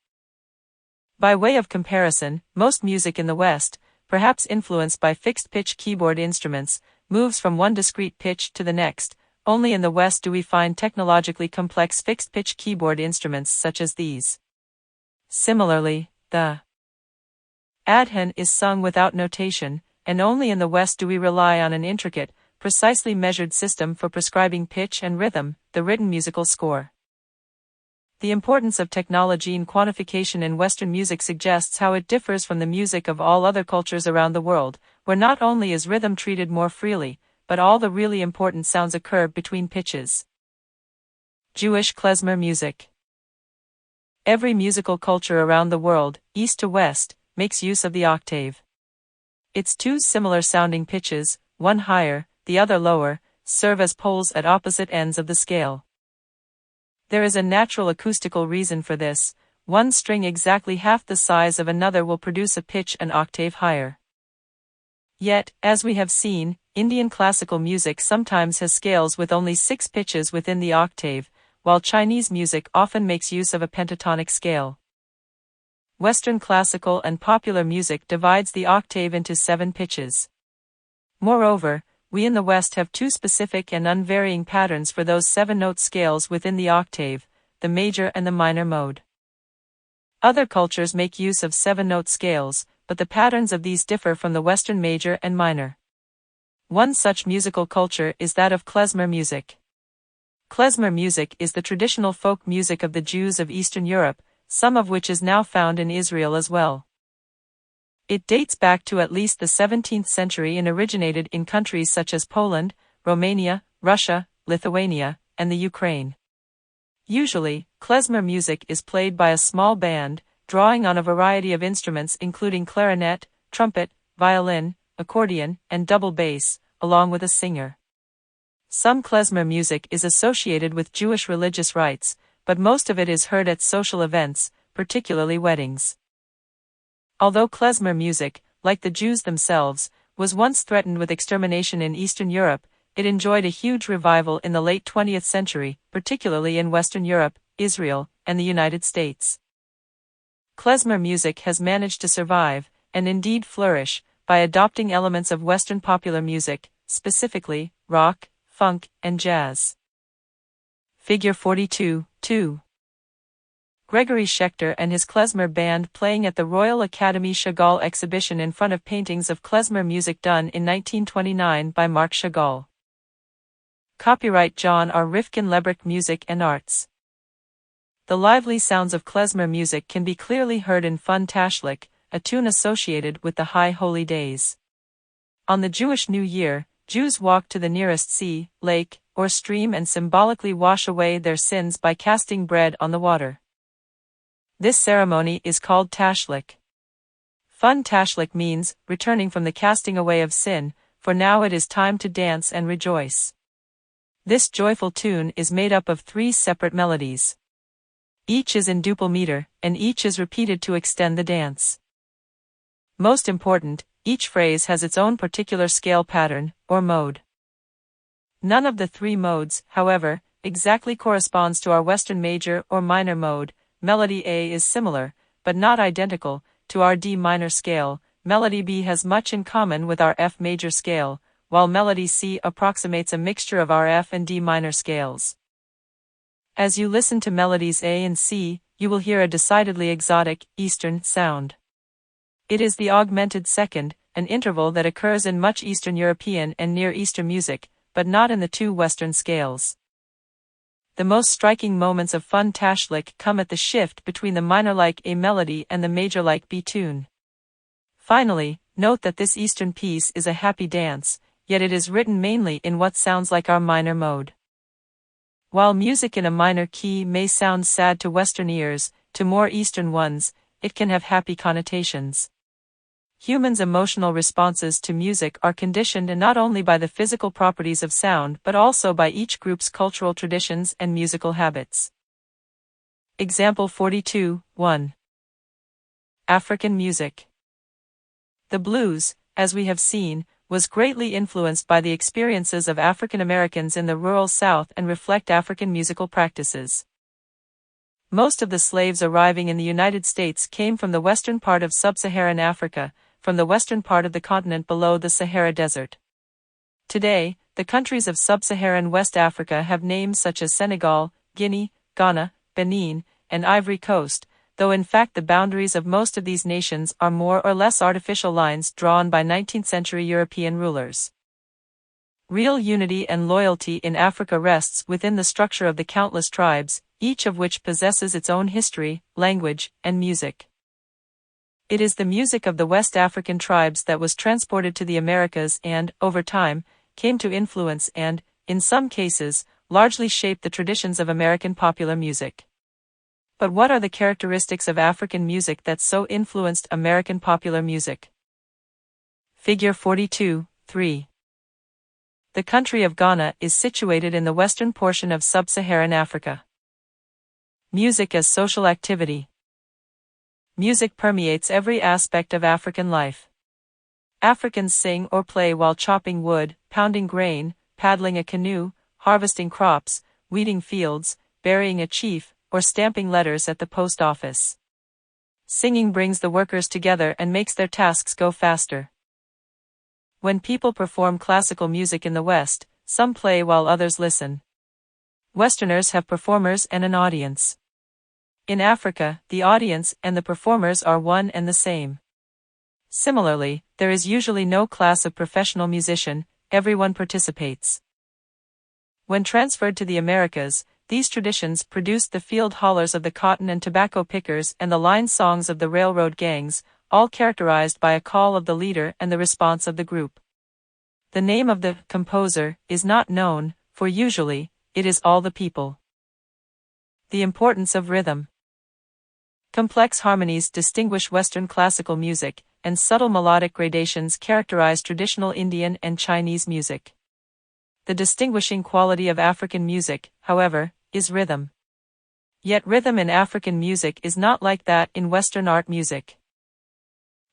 By way of comparison, most music in the West, perhaps influenced by fixed-pitch keyboard instruments, moves from one discrete pitch to the next. Only in the West do we find technologically complex fixed-pitch keyboard instruments such as these. Similarly, the adhan is sung without notation, and only in the West do we rely on an intricate, precisely measured system for prescribing pitch and rhythm, the written musical score. The importance of technology in quantification in Western music suggests how it differs from the music of all other cultures around the world, where not only is rhythm treated more freely, but all the really important sounds occur between pitches. Jewish klezmer music. Every musical culture around the world, east to west, makes use of the octave. Its two similar-sounding pitches, one higher, the other lower, serve as poles at opposite ends of the scale. There is a natural acoustical reason for this: one string exactly half the size of another will produce a pitch an octave higher. Yet, as we have seen, Indian classical music sometimes has scales with only 6 pitches within the octave, while Chinese music often makes use of a pentatonic scale. Western classical and popular music divides the octave into 7 pitches. Moreover, we in the West have 2 specific and unvarying patterns for those 7-note scales within the octave, the major and the minor mode. Other cultures make use of 7-note scales, but the patterns of these differ from the Western major and minor. One such musical culture is that of klezmer music. Klezmer music is the traditional folk music of the Jews of Eastern Europe, some of which is now found in Israel as well. It dates back to at least the 17th century and originated in countries such as Poland, Romania, Russia, Lithuania, and the Ukraine. Usually, klezmer music is played by a small band, drawing on a variety of instruments including clarinet, trumpet, violin, accordion, and double bass, along with a singer. Some klezmer music is associated with Jewish religious rites, but most of it is heard at social events, particularly weddings. Although klezmer music, like the Jews themselves, was once threatened with extermination in Eastern Europe, it enjoyed a huge revival in the late 20th century, particularly in Western Europe, Israel, and the United States. Klezmer music has managed to survive, and indeed flourish, by adopting elements of Western popular music, specifically rock, funk, and jazz. Figure 42-2. Gregory Schechter and his klezmer band playing at the Royal Academy Chagall exhibition in front of paintings of klezmer music done in 1929 by Marc Chagall. Copyright John R. Rifkin Lebrick Music and Arts. The lively sounds of klezmer music can be clearly heard in Fun Tashlich, a tune associated with the High Holy Days. On the Jewish New Year, Jews walk to the nearest sea, lake, or stream and symbolically wash away their sins by casting bread on the water. This ceremony is called Tashlich. Fun Tashlich means returning from the casting away of sin, for now it is time to dance and rejoice. This joyful tune is made up of 3 separate melodies. Each is in duple meter, and each is repeated to extend the dance. Most important, each phrase has its own particular scale pattern, or mode. None of the 3 modes, however, exactly corresponds to our Western major or minor mode. Melody A is similar, but not identical, to our D minor scale. Melody B has much in common with our F major scale, while melody C approximates a mixture of our F and D minor scales. As you listen to melodies A and C, you will hear a decidedly exotic, Eastern sound. It is the augmented second, an interval that occurs in much Eastern European and Near Eastern music, but not in the 2 Western scales. The most striking moments of Fun Tashlich come at the shift between the minor-like A melody and the major-like B tune. Finally, note that this Eastern piece is a happy dance. yet it is written mainly in what sounds like our minor mode. While music in a minor key may sound sad to Western ears, to more Eastern ones, it can have happy connotations. Humans' emotional responses to music are conditioned not only by the physical properties of sound but also by each group's cultural traditions and musical habits. Example 42, 1. African music. The blues, as we have seen, was greatly influenced by the experiences of African Americans in the rural South and reflect African musical practices. Most of the slaves arriving in the United States came from the western part of sub-Saharan Africa, from the western part of the continent below the Sahara Desert. Today, the countries of sub-Saharan West Africa have names such as Senegal, Guinea, Ghana, Benin, and Ivory Coast, though in fact the boundaries of most of these nations are more or less artificial lines drawn by 19th-century European rulers. Real unity and loyalty in Africa rests within the structure of the countless tribes, each of which possesses its own history, language, and music. It is the music of the West African tribes that was transported to the Americas and, over time, came to influence and, in some cases, largely shape the traditions of American popular music. But what are the characteristics of African music that so influenced American popular music? Figure 42, 3. The country of Ghana is situated in the western portion of sub-Saharan Africa. Music as social activity. Music permeates every aspect of African life. Africans sing or play while chopping wood, pounding grain, paddling a canoe, harvesting crops, weeding fields, burying a chief, or stamping letters at the post office. Singing brings the workers together and makes their tasks go faster. When people perform classical music in the West, some play while others listen. Westerners have performers and an audience. In Africa, the audience and the performers are one and the same. Similarly, there is usually no class of professional musician, everyone participates. When transferred to the Americas, these traditions produced the field hollers of the cotton and tobacco pickers and the line songs of the railroad gangs, all characterized by a call of the leader and the response of the group. The name of the composer is not known, for usually, it is all the people. The importance of rhythm. Complex harmonies distinguish Western classical music, and subtle melodic gradations characterize traditional Indian and Chinese music. The distinguishing quality of African music, however, is rhythm. Yet rhythm in African music is not like that in Western art music.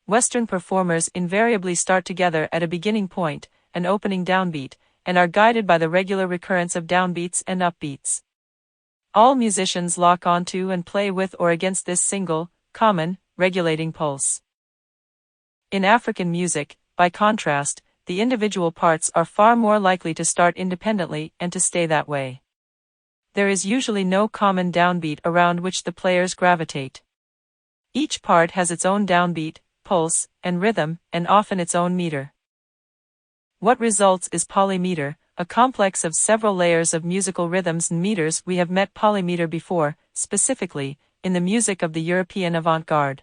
Western performers invariably start together at a beginning point, an opening downbeat, and are guided by the regular recurrence of downbeats and upbeats. All musicians lock onto and play with or against this single, common, regulating pulse. In African music, by contrast, the individual parts are far more likely to start independently and to stay that way. There is usually no common downbeat around which the players gravitate. Each part has its own downbeat, pulse, and rhythm, and often its own meter. What results is polymeter, a complex of several layers of musical rhythms and meters. We have met polymeter before, specifically, in the music of the European avant-garde.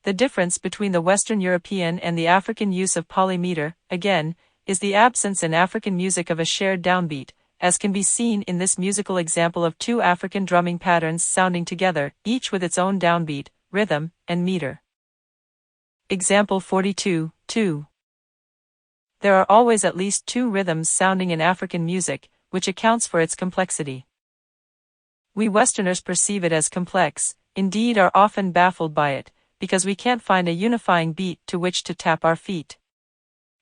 The difference between the Western European and the African use of polymeter, again, is the absence in African music of a shared downbeat, as can be seen in this musical example of two African drumming patterns sounding together, each with its own downbeat, rhythm, and meter. Example 42, 2. There are always at least two rhythms sounding in African music, which accounts for its complexity. We Westerners perceive it as complex, indeed are often baffled by it, because we can't find a unifying beat to which to tap our feet.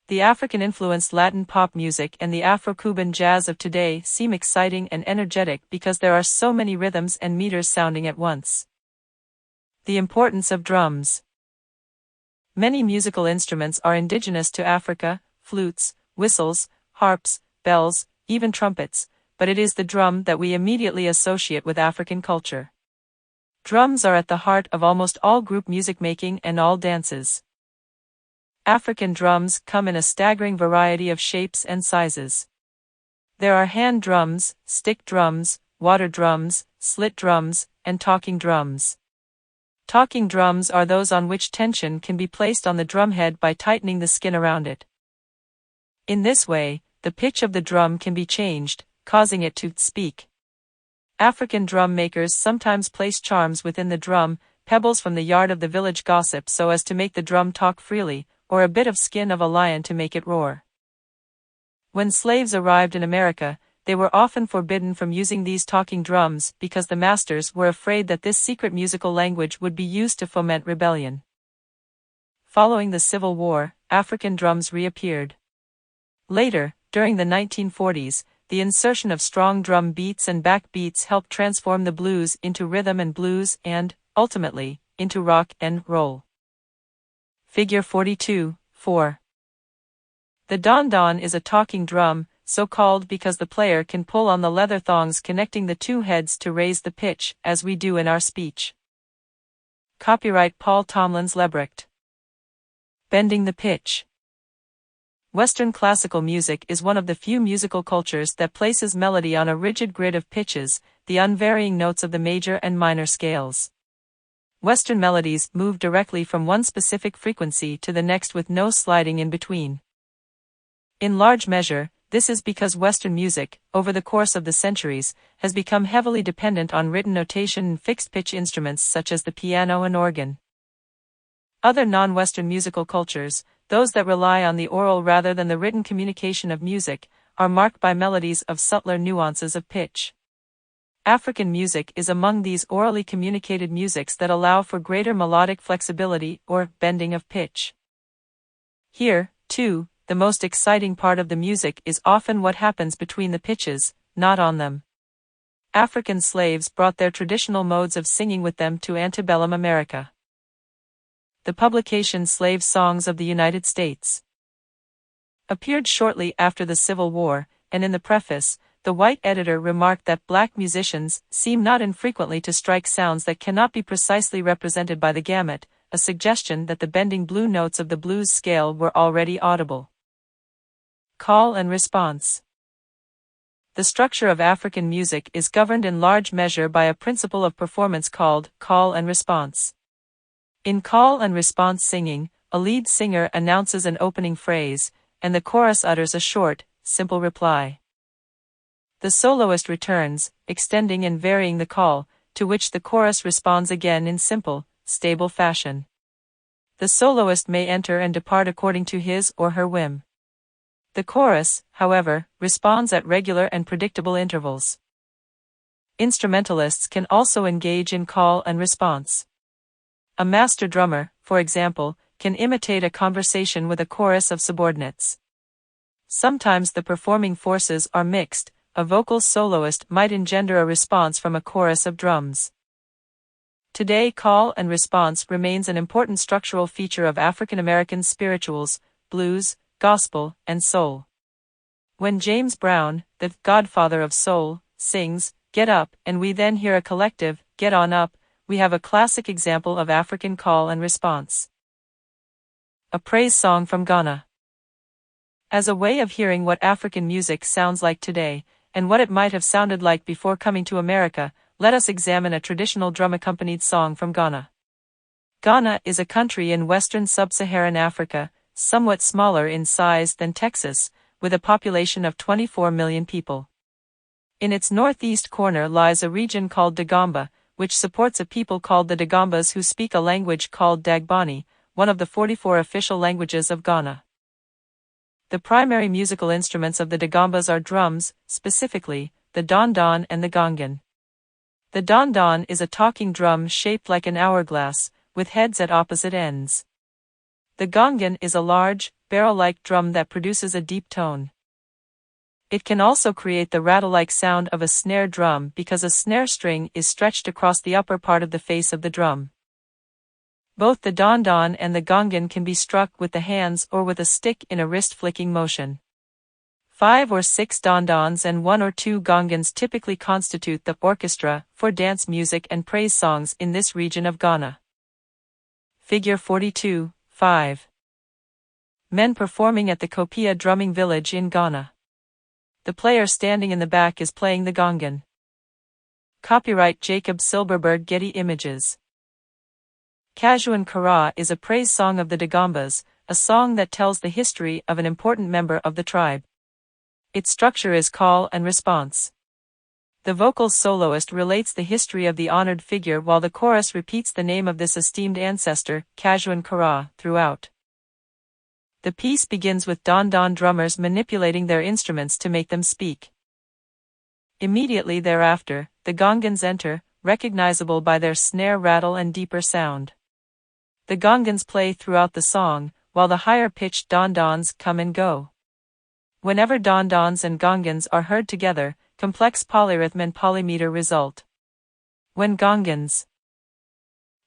The African-influenced Latin pop music and the Afro-Cuban jazz of today seem exciting and energetic because there are so many rhythms and meters sounding at once. The importance of drums. Many musical instruments are indigenous to Africa: flutes, whistles, harps, bells, even trumpets, but it is the drum that we immediately associate with African culture. Drums are at the heart of almost all group music making and all dances. African drums come in a staggering variety of shapes and sizes. There are hand drums, stick drums, water drums, slit drums, and talking drums. Talking drums are those on which tension can be placed on the drumhead by tightening the skin around it. In this way, the pitch of the drum can be changed, causing it to speak. African drum makers sometimes place charms within the drum, pebbles from the yard of the village gossip so as to make the drum talk freely, or a bit of skin of a lion to make it roar. When slaves arrived in America, they were often forbidden from using these talking drums because the masters were afraid that this secret musical language would be used to foment rebellion. Following the Civil War, African drums reappeared. Later, during the 1940s, the insertion of strong drum beats and backbeats helped transform the blues into rhythm and blues and, ultimately, into rock and roll. Figure 42.4. The don-don is a talking drum, so called because the player can pull on the leather thongs connecting the two heads to raise the pitch, as we do in our speech. Copyright Paul Tomlins Lebrecht. Bending the pitch. Western classical music is one of the few musical cultures that places melody on a rigid grid of pitches, the unvarying notes of the major and minor scales. Western melodies move directly from one specific frequency to the next with no sliding in between. In large measure, this is because Western music, over the course of the centuries, has become heavily dependent on written notation and fixed-pitch instruments such as the piano and organ. Other non-Western musical cultures, those that rely on the oral rather than the written communication of music, are marked by melodies of subtler nuances of pitch. African music is among these orally communicated musics that allow for greater melodic flexibility or bending of pitch. Here, too, the most exciting part of the music is often what happens between the pitches, not on them. African slaves brought their traditional modes of singing with them to antebellum America. The publication Slave Songs of the United States appeared shortly after the Civil War, and in the preface, the white editor remarked that black musicians seem not infrequently to strike sounds that cannot be precisely represented by the gamut, a suggestion that the bending blue notes of the blues scale were already audible. Call and response. The structure of African music is governed in large measure by a principle of performance called call and response. In call and response singing, a lead singer announces an opening phrase, and the chorus utters a short, simple reply. The soloist returns, extending and varying the call, to which the chorus responds again in simple, stable fashion. The soloist may enter and depart according to his or her whim. The chorus, however, responds at regular and predictable intervals. Instrumentalists can also engage in call and response. A master drummer, for example, can imitate a conversation with a chorus of subordinates. Sometimes the performing forces are mixed. A vocal soloist might engender a response from a chorus of drums. Today, call and response remains an important structural feature of African American spirituals, blues, gospel, and soul. When James Brown, the godfather of soul, sings, "Get Up," and we then hear a collective, "Get On Up," we have a classic example of African call and response. A praise song from Ghana. As a way of hearing what African music sounds like today, and what it might have sounded like before coming to America, let us examine a traditional drum-accompanied song from Ghana. Ghana is a country in western sub-Saharan Africa, somewhat smaller in size than Texas, with a population of 24 million people. In its northeast corner lies a region called Dagomba, which supports a people called the Dagombas who speak a language called Dagbani, one of the 44 official languages of Ghana. The primary musical instruments of the Dagombas are drums, specifically, the don-don and the gongan. The don-don is a talking drum shaped like an hourglass, with heads at opposite ends. The gongan is a large, barrel-like drum that produces a deep tone. It can also create the rattle-like sound of a snare drum because a snare string is stretched across the upper part of the face of the drum. Both the don-don and the gongan can be struck with the hands or with a stick in a wrist-flicking motion. 5 or 6 don-dons and 1 or 2 gongans typically constitute the orchestra for dance music and praise songs in this region of Ghana. Figure 42.5. Men performing at the Kopia drumming village in Ghana. The player standing in the back is playing the gongan. Copyright Jacob Silverberg. Getty Images. Kajuan Kara is a praise song of the Dagombas, a song that tells the history of an important member of the tribe. Its structure is call and response. The vocals soloist relates the history of the honored figure while the chorus repeats the name of this esteemed ancestor, Kajuan Kara, throughout. The piece begins with don-don drummers manipulating their instruments to make them speak. Immediately thereafter, the gongans enter, recognizable by their snare rattle and deeper sound. The gongans play throughout the song, while the higher-pitched don-dons come and go. Whenever don-dons and gongans are heard together, complex polyrhythmic polymeter result. When gongans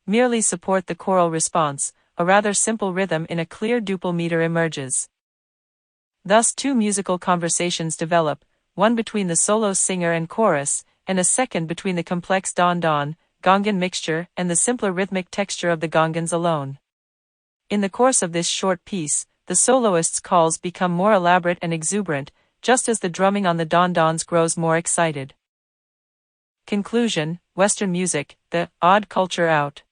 merely support the choral response, a rather simple rhythm in a clear duple meter emerges. Thus two musical conversations develop, one between the solo singer and chorus, and a second between the complex don-don, gongan mixture and the simpler rhythmic texture of the gongans alone. In the course of this short piece, the soloist's calls become more elaborate and exuberant, just as the drumming on the don-dons grows more excited. Conclusion: Western music, the odd culture out.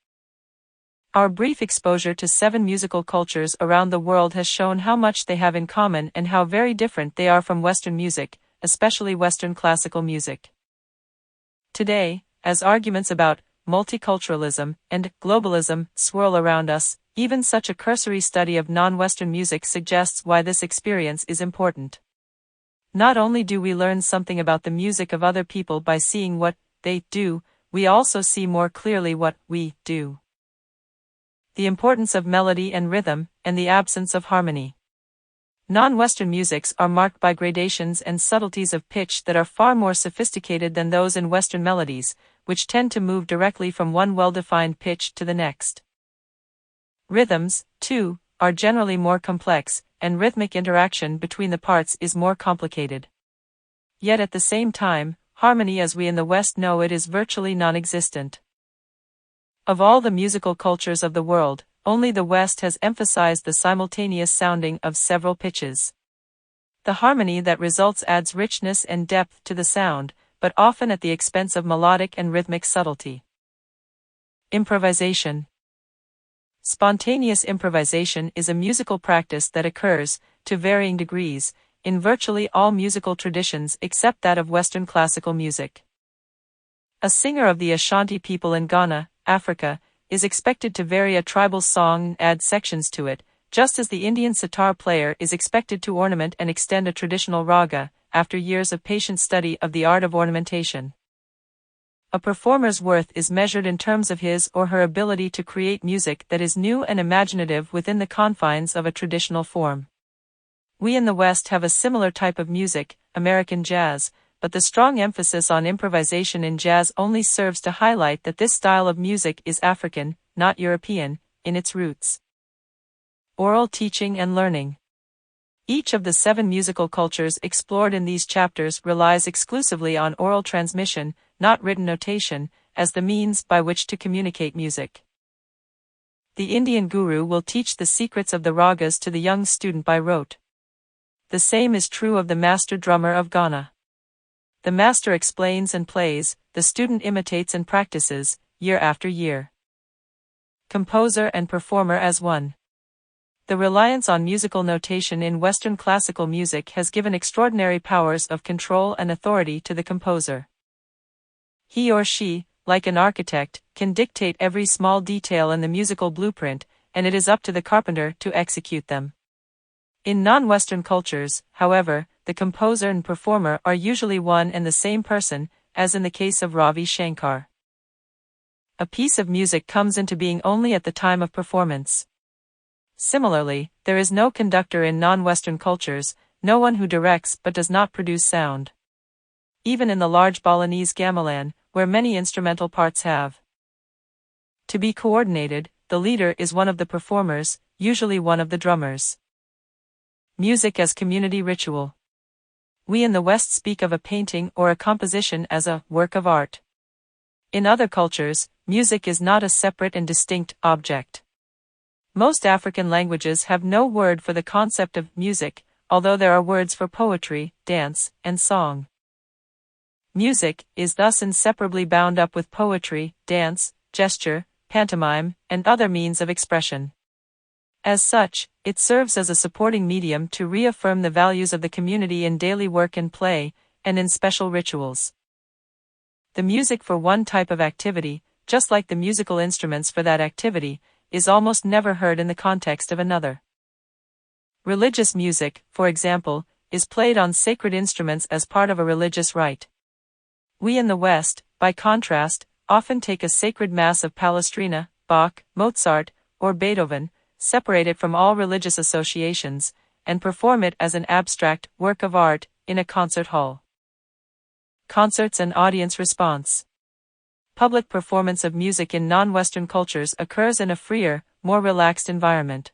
Our brief exposure to 7 musical cultures around the world has shown how much they have in common and how very different they are from Western music, especially Western classical music. Today, as arguments about multiculturalism and globalism swirl around us, even such a cursory study of non-Western music suggests why this experience is important. Not only do we learn something about the music of other people by seeing what they do, we also see more clearly what we do. The importance of melody and rhythm, and the absence of harmony. Non-Western musics are marked by gradations and subtleties of pitch that are far more sophisticated than those in Western melodies, which tend to move directly from one well-defined pitch to the next. Rhythms, too, are generally more complex, and rhythmic interaction between the parts is more complicated. Yet at the same time, harmony as we in the West know it is virtually non-existent. Of all the musical cultures of the world, only the West has emphasized the simultaneous sounding of several pitches. The harmony that results adds richness and depth to the sound, but often at the expense of melodic and rhythmic subtlety. Improvisation. Spontaneous improvisation is a musical practice that occurs, to varying degrees, in virtually all musical traditions except that of Western classical music. A singer of the Ashanti people in Ghana, Africa, is expected to vary a tribal song and add sections to it, just as the Indian sitar player is expected to ornament and extend a traditional raga, after years of patient study of the art of ornamentation. A performer's worth is measured in terms of his or her ability to create music that is new and imaginative within the confines of a traditional form. We in the West have a similar type of music, American jazz, but the strong emphasis on improvisation in jazz only serves to highlight that this style of music is African, not European, in its roots. Oral teaching and learning. Each of the 7 musical cultures explored in these chapters relies exclusively on oral transmission, not written notation, as the means by which to communicate music. The Indian guru will teach the secrets of the ragas to the young student by rote. The same is true of the master drummer of Ghana. The master explains and plays, the student imitates and practices, year after year. Composer and performer as one. The reliance on musical notation in Western classical music has given extraordinary powers of control and authority to the composer. He or she, like an architect, can dictate every small detail in the musical blueprint, and it is up to the carpenter to execute them. In non-Western cultures, however, the composer and performer are usually one and the same person, as in the case of Ravi Shankar. A piece of music comes into being only at the time of performance. Similarly, there is no conductor in non-Western cultures, no one who directs but does not produce sound. Even in the large Balinese gamelan, where many instrumental parts have to be coordinated, the leader is one of the performers, usually one of the drummers. Music as community ritual. We in the West speak of a painting or a composition as a work of art. In other cultures, music is not a separate and distinct object. Most African languages have no word for the concept of music, although there are words for poetry, dance, and song. Music is thus inseparably bound up with poetry, dance, gesture, pantomime, and other means of expression. As such, it serves as a supporting medium to reaffirm the values of the community in daily work and play, and in special rituals. The music for one type of activity, just like the musical instruments for that activity, is almost never heard in the context of another. Religious music, for example, is played on sacred instruments as part of a religious rite. We in the West, by contrast, often take a sacred mass of Palestrina, Bach, Mozart, or Beethoven, separate it from all religious associations, and perform it as an abstract work of art in a concert hall. Concerts and audience response. Public performance of music in non-Western cultures occurs in a freer, more relaxed environment.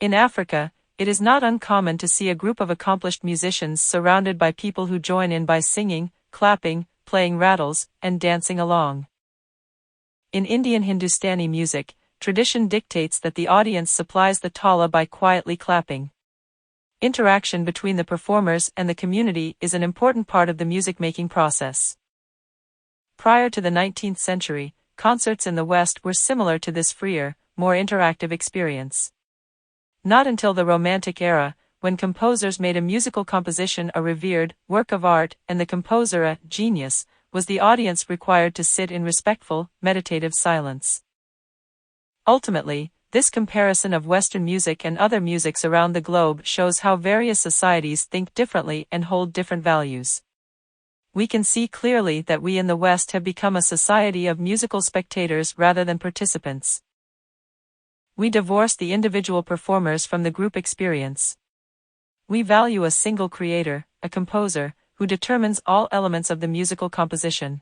In Africa, it is not uncommon to see a group of accomplished musicians surrounded by people who join in by singing, clapping, playing rattles, and dancing along. In Indian Hindustani music, tradition dictates that the audience supplies the Tala by quietly clapping. Interaction between the performers and the community is an important part of the music-making process. Prior to the 19th century, concerts in the West were similar to this freer, more interactive experience. Not until the Romantic era, when composers made a musical composition a revered work of art and the composer a genius, was the audience required to sit in respectful, meditative silence. Ultimately, this comparison of Western music and other musics around the globe shows how various societies think differently and hold different values. We can see clearly that we in the West have become a society of musical spectators rather than participants. We divorce the individual performers from the group experience. We value a single creator, a composer, who determines all elements of the musical composition.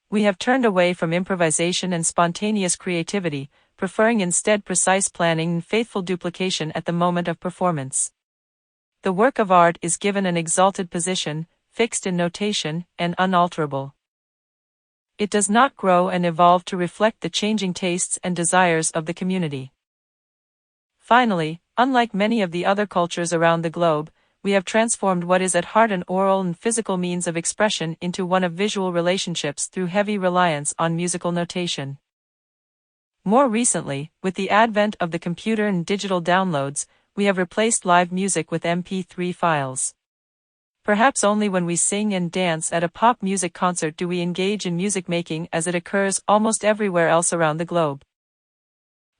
We have turned away from improvisation and spontaneous creativity, preferring instead precise planning and faithful duplication at the moment of performance. The work of art is given an exalted position, fixed in notation, and unalterable. It does not grow and evolve to reflect the changing tastes and desires of the community. Finally, unlike many of the other cultures around the globe, we have transformed what is at heart an oral and physical means of expression into one of visual relationships through heavy reliance on musical notation. More recently, with the advent of the computer and digital downloads, we have replaced live music with MP3 files. Perhaps only when we sing and dance at a pop music concert do we engage in music making as it occurs almost everywhere else around the globe.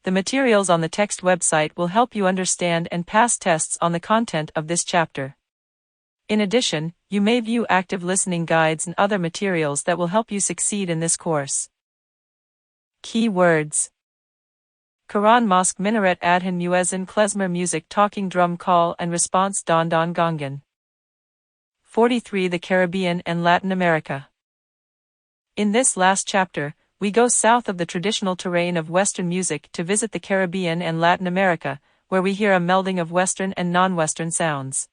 The materials on the text website will help you understand and pass tests on the content of this chapter. In addition, you may view active listening guides and other materials that will help you succeed in this course. Key words: Quran Mosque Minaret Adhan Muezzin Klezmer Music Talking Drum Call and Response Don Don Gongan. 43 The Caribbean and Latin America. In this last chapter, we go south of the traditional terrain of Western music to visit the Caribbean and Latin America, where we hear a melding of Western and non-Western sounds.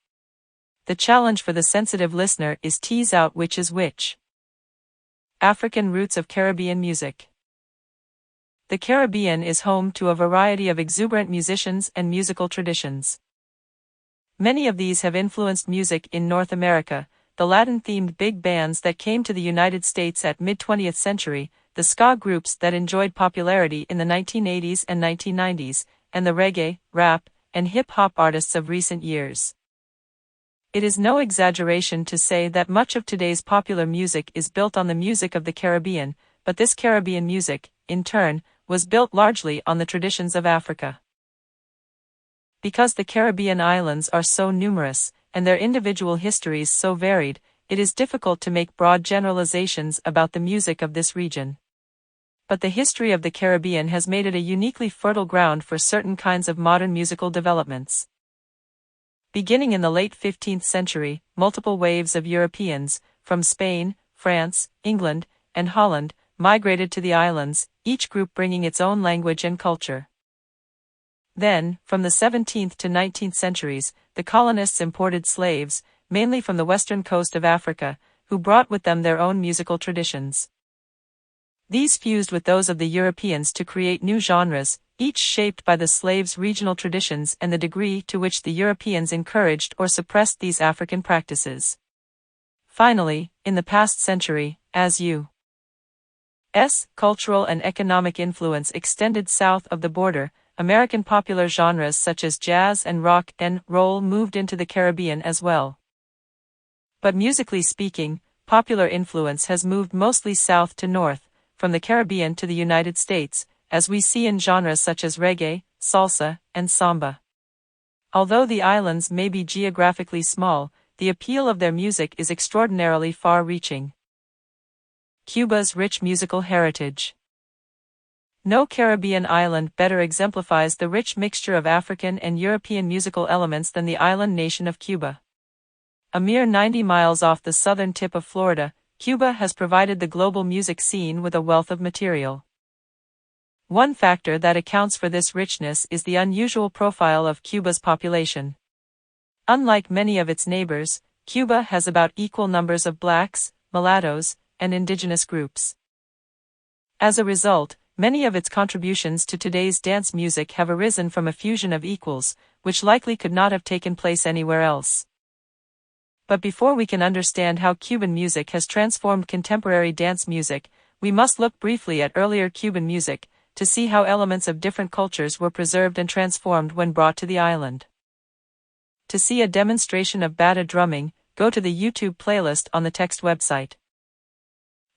The challenge for the sensitive listener is tease out which is which. African roots of Caribbean music. The Caribbean is home to a variety of exuberant musicians and musical traditions. Many of these have influenced music in North America, the Latin-themed big bands that came to the United States at mid-20th century, the ska groups that enjoyed popularity in the 1980s and 1990s, and the reggae, rap, and hip-hop artists of recent years. It is no exaggeration to say that much of today's popular music is built on the music of the Caribbean, but this Caribbean music, in turn, was built largely on the traditions of Africa. Because the Caribbean islands are so numerous, and their individual histories so varied, it is difficult to make broad generalizations about the music of this region. But the history of the Caribbean has made it a uniquely fertile ground for certain kinds of modern musical developments. Beginning in the late 15th century, multiple waves of Europeans, from Spain, France, England, and Holland, migrated to the islands, each group bringing its own language and culture. Then, from the 17th to 19th centuries, the colonists imported slaves, mainly from the western coast of Africa, who brought with them their own musical traditions. These fused with those of the Europeans to create new genres, each shaped by the slaves' regional traditions and the degree to which the Europeans encouraged or suppressed these African practices. Finally, in the past century, as U.S. cultural and economic influence extended south of the border, American popular genres such as jazz and rock and roll moved into the Caribbean as well. But musically speaking, popular influence has moved mostly south to north, from the Caribbean to the United States, as we see in genres such as reggae, salsa, and samba. Although the islands may be geographically small, the appeal of their music is extraordinarily far-reaching. Cuba's rich musical heritage. No Caribbean island better exemplifies the rich mixture of African and European musical elements than the island nation of Cuba. A mere 90 miles off the southern tip of Florida, Cuba has provided the global music scene with a wealth of material. One factor that accounts for this richness is the unusual profile of Cuba's population. Unlike many of its neighbors, Cuba has about equal numbers of blacks, mulattoes, and indigenous groups. As a result, many of its contributions to today's dance music have arisen from a fusion of equals, which likely could not have taken place anywhere else. But before we can understand how Cuban music has transformed contemporary dance music, we must look briefly at earlier Cuban music, to see how elements of different cultures were preserved and transformed when brought to the island. To see a demonstration of bata drumming, go to the YouTube playlist on the text website.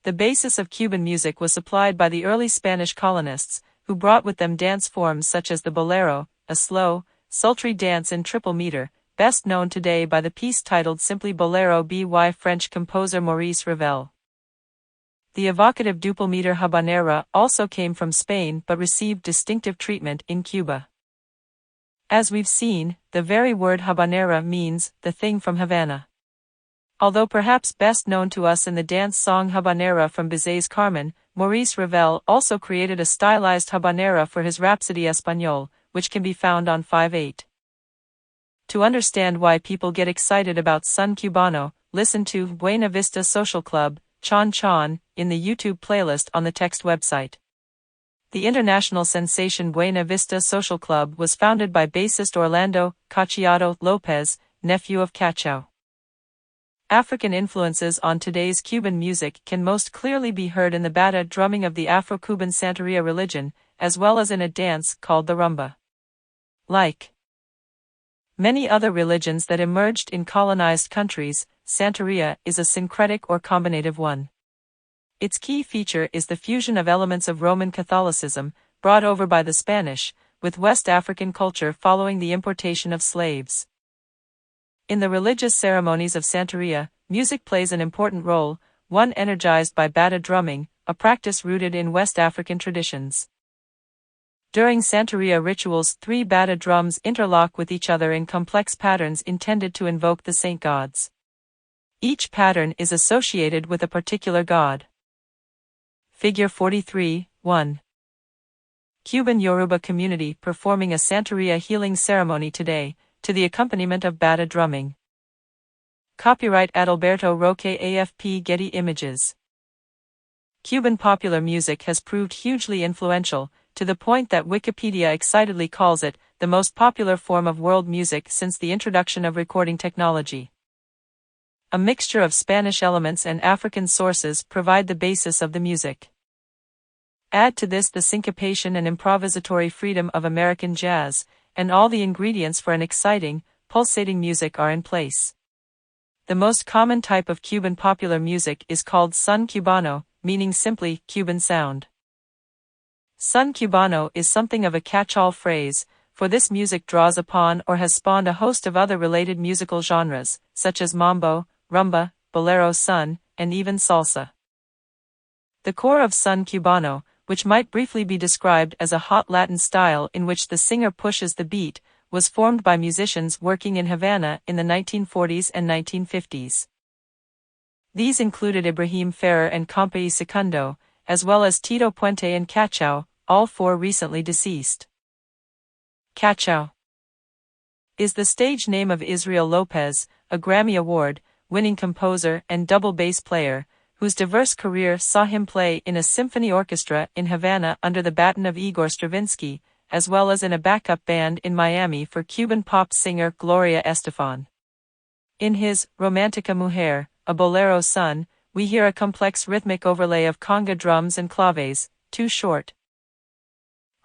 The basis of Cuban music was supplied by the early Spanish colonists, who brought with them dance forms such as the bolero, a slow, sultry dance in triple meter, best known today by the piece titled simply Bolero by French composer Maurice Ravel. The evocative duple meter habanera also came from Spain but received distinctive treatment in Cuba. As we've seen, the very word habanera means the thing from Havana. Although perhaps best known to us in the dance song Habanera from Bizet's Carmen, Maurice Ravel also created a stylized habanera for his Rhapsody Espagnole, which can be found on 5/8. To understand why people get excited about Son Cubano, listen to Buena Vista Social Club, Chon Chon, in the YouTube playlist on the text website. The international sensation Buena Vista Social Club was founded by bassist Orlando Cacciato Lopez, nephew of Cachao. African influences on today's Cuban music can most clearly be heard in the bata drumming of the Afro-Cuban Santeria religion, as well as in a dance called the rumba. Like many other religions that emerged in colonized countries, Santeria is a syncretic or combinative one. Its key feature is the fusion of elements of Roman Catholicism, brought over by the Spanish, with West African culture following the importation of slaves. In the religious ceremonies of Santeria, music plays an important role, one energized by bata drumming, a practice rooted in West African traditions. During Santeria rituals, 3 bata drums interlock with each other in complex patterns intended to invoke the saint gods. Each pattern is associated with a particular god. Figure 43:1. Cuban Yoruba community performing a Santeria healing ceremony today, to the accompaniment of bata drumming. Copyright Adalberto Roque AFP Getty Images. Cuban popular music has proved hugely influential, to the point that Wikipedia excitedly calls it the most popular form of world music since the introduction of recording technology. A mixture of Spanish elements and African sources provide the basis of the music. Add to this the syncopation and improvisatory freedom of American jazz, and all the ingredients for an exciting, pulsating music are in place. The most common type of Cuban popular music is called son cubano, meaning simply Cuban sound. Son cubano is something of a catch-all phrase, for this music draws upon or has spawned a host of other related musical genres, such as mambo, rumba, bolero son, and even salsa. The core of son cubano, which might briefly be described as a hot Latin style in which the singer pushes the beat, was formed by musicians working in Havana in the 1940s and 1950s. These included Ibrahim Ferrer and Compay Secundo, as well as Tito Puente and Cachao, all 4 recently deceased. Cachao is the stage name of Israel Lopez, a Grammy Award-winning composer and double bass player, whose diverse career saw him play in a symphony orchestra in Havana under the baton of Igor Stravinsky, as well as in a backup band in Miami for Cuban pop singer Gloria Estefan. In his Romantica Mujer, a bolero son, we hear a complex rhythmic overlay of conga drums and claves, 2 short,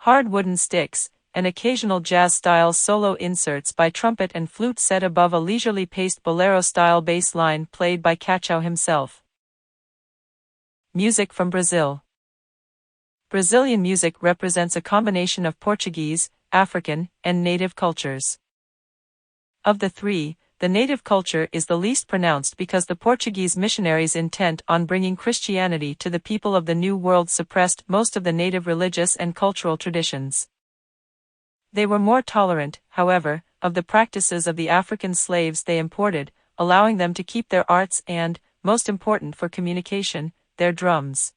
hard wooden sticks, and occasional jazz-style solo inserts by trumpet and flute set above a leisurely paced bolero-style bass line played by Cachao himself. Music from Brazil. Brazilian music represents a combination of Portuguese, African, and native cultures. Of the three, the native culture is the least pronounced because the Portuguese missionaries intent on bringing Christianity to the people of the New World suppressed most of the native religious and cultural traditions. They were more tolerant, however, of the practices of the African slaves they imported, allowing them to keep their arts and, most important for communication, their drums.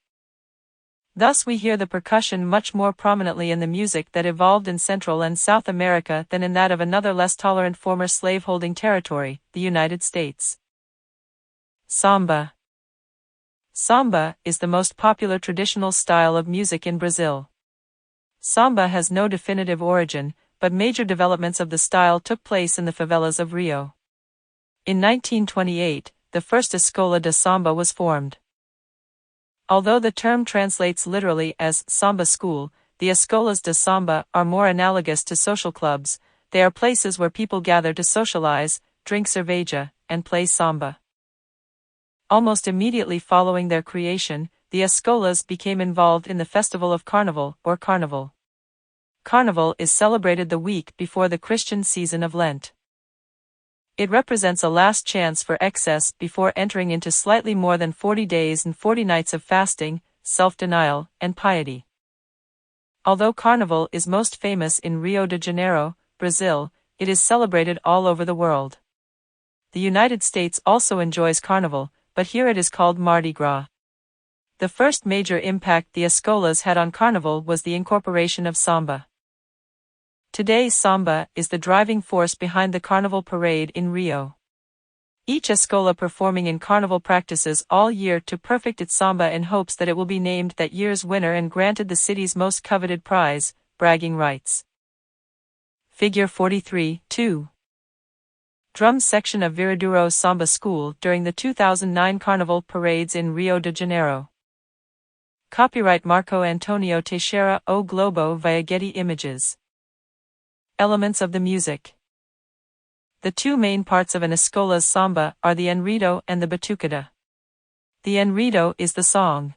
Thus we hear the percussion much more prominently in the music that evolved in Central and South America than in that of another less tolerant former slave-holding territory, the United States. Samba. Samba is the most popular traditional style of music in Brazil. Samba has no definitive origin, but major developments of the style took place in the favelas of Rio. In 1928, the first Escola de Samba was formed. Although the term translates literally as Samba School, the Escolas de Samba are more analogous to social clubs. They are places where people gather to socialize, drink cerveja, and play samba. Almost immediately following their creation, the Escolas became involved in the festival of Carnival, or Carnival. Carnival is celebrated the week before the Christian season of Lent. It represents a last chance for excess before entering into slightly more than 40 days and 40 nights of fasting, self-denial, and piety. Although Carnival is most famous in Rio de Janeiro, Brazil, it is celebrated all over the world. The United States also enjoys Carnival, but here it is called Mardi Gras. The first major impact the Escolas had on Carnival was the incorporation of samba. Today samba is the driving force behind the Carnival parade in Rio. Each Escola performing in Carnival practices all year to perfect its samba in hopes that it will be named that year's winner and granted the city's most coveted prize, bragging rights. Figure 43, 2. Drum section of Viriduro Samba School during the 2009 Carnival parades in Rio de Janeiro. Copyright Marco Antonio Teixeira O Globo via Getty Images. Elements of the music. The two main parts of an Escola's samba are the enredo and the batucada. The enredo is the song.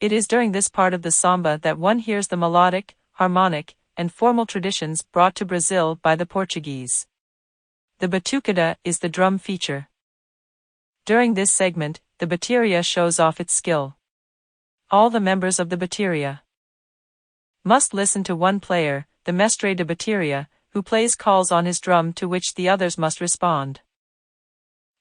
It is during this part of the samba that one hears the melodic, harmonic, and formal traditions brought to Brazil by the Portuguese. The batucada is the drum feature. During this segment, the bateria shows off its skill. All the members of the bateria must listen to one player, the mestre de bateria, who plays calls on his drum to which the others must respond.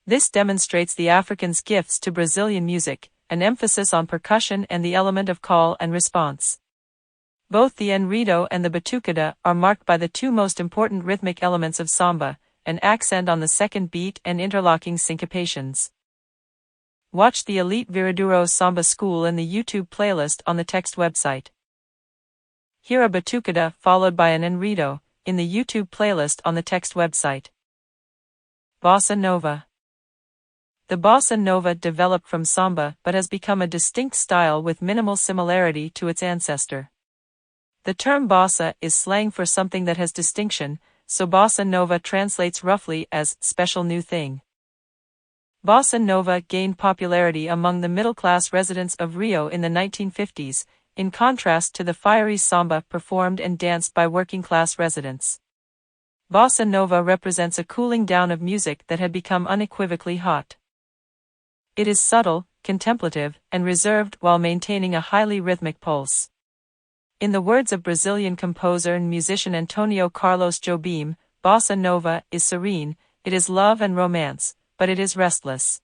This demonstrates the Africans' gifts to Brazilian music, an emphasis on percussion and the element of call and response. Both the enredo and the batucada are marked by the two most important rhythmic elements of samba, an accent on the second beat and interlocking syncopations. Watch the Elite Viriduro Samba School in the YouTube playlist on the text website. Hear a batucada followed by an enredo in the YouTube playlist on the text website. Bossa Nova. The bossa nova developed from samba but has become a distinct style with minimal similarity to its ancestor. The term bossa is slang for something that has distinction, so bossa nova translates roughly as special new thing. Bossa nova gained popularity among the middle-class residents of Rio in the 1950s, in contrast to the fiery samba performed and danced by working-class residents. Bossa nova represents a cooling down of music that had become unequivocally hot. It is subtle, contemplative, and reserved while maintaining a highly rhythmic pulse. In the words of Brazilian composer and musician Antonio Carlos Jobim, bossa nova is serene, it is love and romance, but it is restless.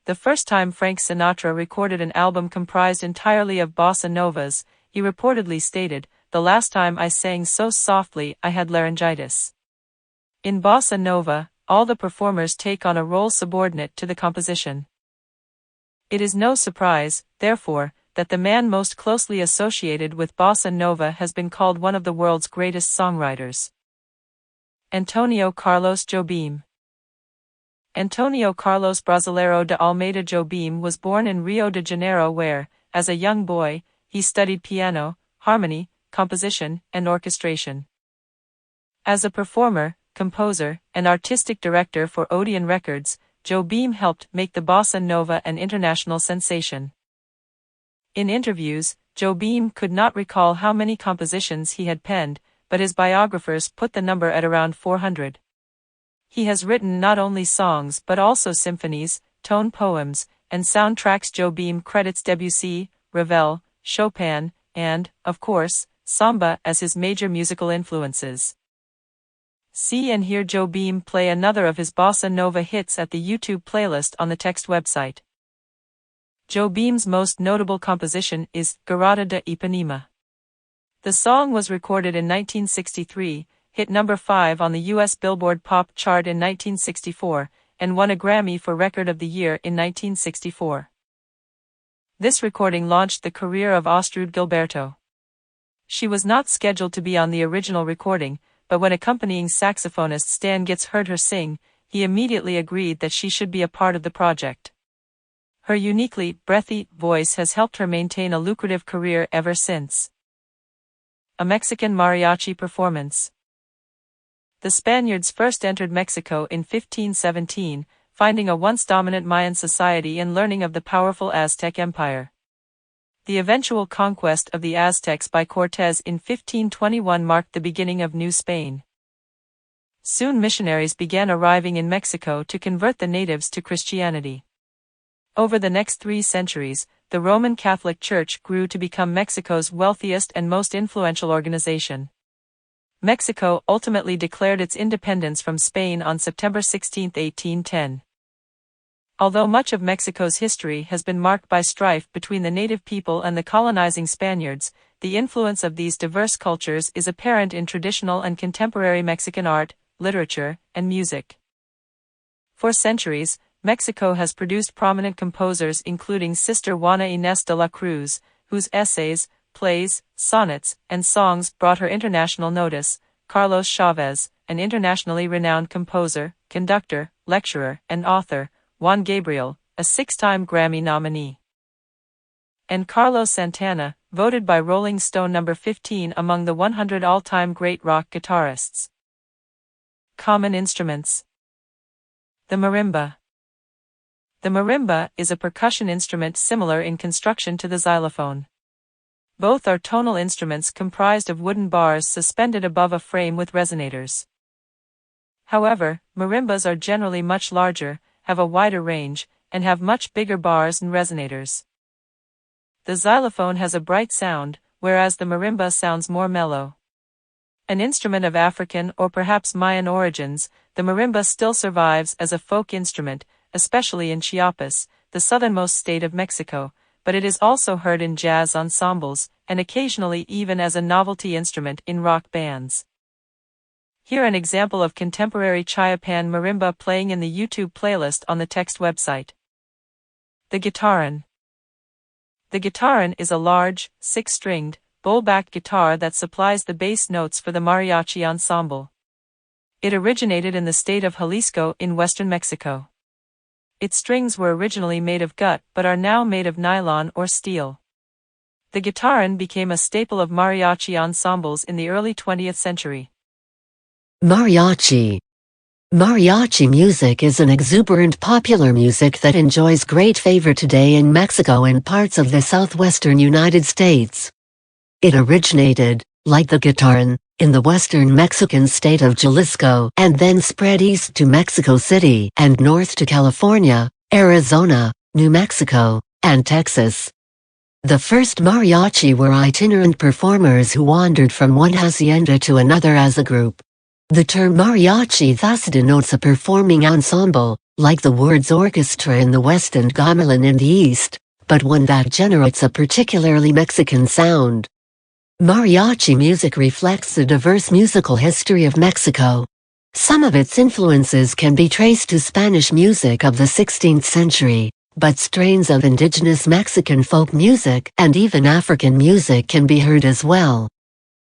The first time Frank Sinatra recorded an album comprised entirely of bossa novas, he reportedly stated, "The last time I sang so softly I had laryngitis." In bossa nova, all the performers take on a role subordinate to the composition. It is no surprise, therefore, that the man most closely associated with bossa nova has been called one of the world's greatest songwriters. Antonio Carlos Jobim. Antonio Carlos Brasileiro de Almeida Jobim was born in Rio de Janeiro where, as a young boy, he studied piano, harmony, composition, and orchestration. As a performer, composer, and artistic director for Odeon Records, Joe Beam helped make the bossa nova an international sensation. In interviews, Joe Beam could not recall how many compositions he had penned, but his biographers put the number at around 400. He has written not only songs but also symphonies, tone poems, and soundtracks. Joe Beam credits Debussy, Ravel, Chopin, and, of course, Samba as his major musical influences. See and hear Joe Beam play another of his bossa nova hits at the YouTube playlist on the text website. Joe Beam's most notable composition is Garada De Ipanema. The song was recorded in 1963, hit number 5 on the U.S. Billboard Pop chart in 1964, and won a Grammy for Record of the Year in 1964. This recording launched the career of Astrud Gilberto. She was not scheduled to be on the original recording, but when accompanying saxophonist Stan Getz heard her sing, he immediately agreed that she should be a part of the project. Her uniquely breathy voice has helped her maintain a lucrative career ever since. A Mexican mariachi performance. The Spaniards first entered Mexico in 1517, finding a once dominant Mayan society and learning of the powerful Aztec Empire. The eventual conquest of the Aztecs by Cortés in 1521 marked the beginning of New Spain. Soon missionaries began arriving in Mexico to convert the natives to Christianity. Over the next 3 centuries, the Roman Catholic Church grew to become Mexico's wealthiest and most influential organization. Mexico ultimately declared its independence from Spain on September 16, 1810. Although much of Mexico's history has been marked by strife between the native people and the colonizing Spaniards, the influence of these diverse cultures is apparent in traditional and contemporary Mexican art, literature, and music. For centuries, Mexico has produced prominent composers including Sister Juana Inés de la Cruz, whose essays, plays, sonnets, and songs brought her international notice, Carlos Chavez, an internationally renowned composer, conductor, lecturer, and author, Juan Gabriel, a 6-time Grammy nominee, and Carlos Santana, voted by Rolling Stone number 15 among the 100 all-time great rock guitarists. Common instruments. The marimba. The marimba is a percussion instrument similar in construction to the xylophone. Both are tonal instruments comprised of wooden bars suspended above a frame with resonators. However, marimbas are generally much larger, have a wider range, and have much bigger bars and resonators. The xylophone has a bright sound, whereas the marimba sounds more mellow. An instrument of African or perhaps Mayan origins, the marimba still survives as a folk instrument, especially in Chiapas, the southernmost state of Mexico, but it is also heard in jazz ensembles, and occasionally even as a novelty instrument in rock bands. Here an example of contemporary Chiapan marimba playing in the YouTube playlist on the text website. The guitaran. The guitaran is a large, 6-stringed, bowl-backed guitar that supplies the bass notes for the mariachi ensemble. It originated in the state of Jalisco in western Mexico. Its strings were originally made of gut but are now made of nylon or steel. The guitaran became a staple of mariachi ensembles in the early 20th century. Mariachi. Mariachi music is an exuberant popular music that enjoys great favor today in Mexico and parts of the southwestern United States. It originated, like the guitaran, in the western Mexican state of Jalisco and then spread east to Mexico City and north to California, Arizona, New Mexico, and Texas. The first mariachi were itinerant performers who wandered from one hacienda to another as a group. The term mariachi thus denotes a performing ensemble, like the words orchestra in the West and gamelan in the East, but one that generates a particularly Mexican sound. Mariachi music reflects the diverse musical history of Mexico. Some of its influences can be traced to Spanish music of the 16th century, but strains of indigenous Mexican folk music and even African music can be heard as well.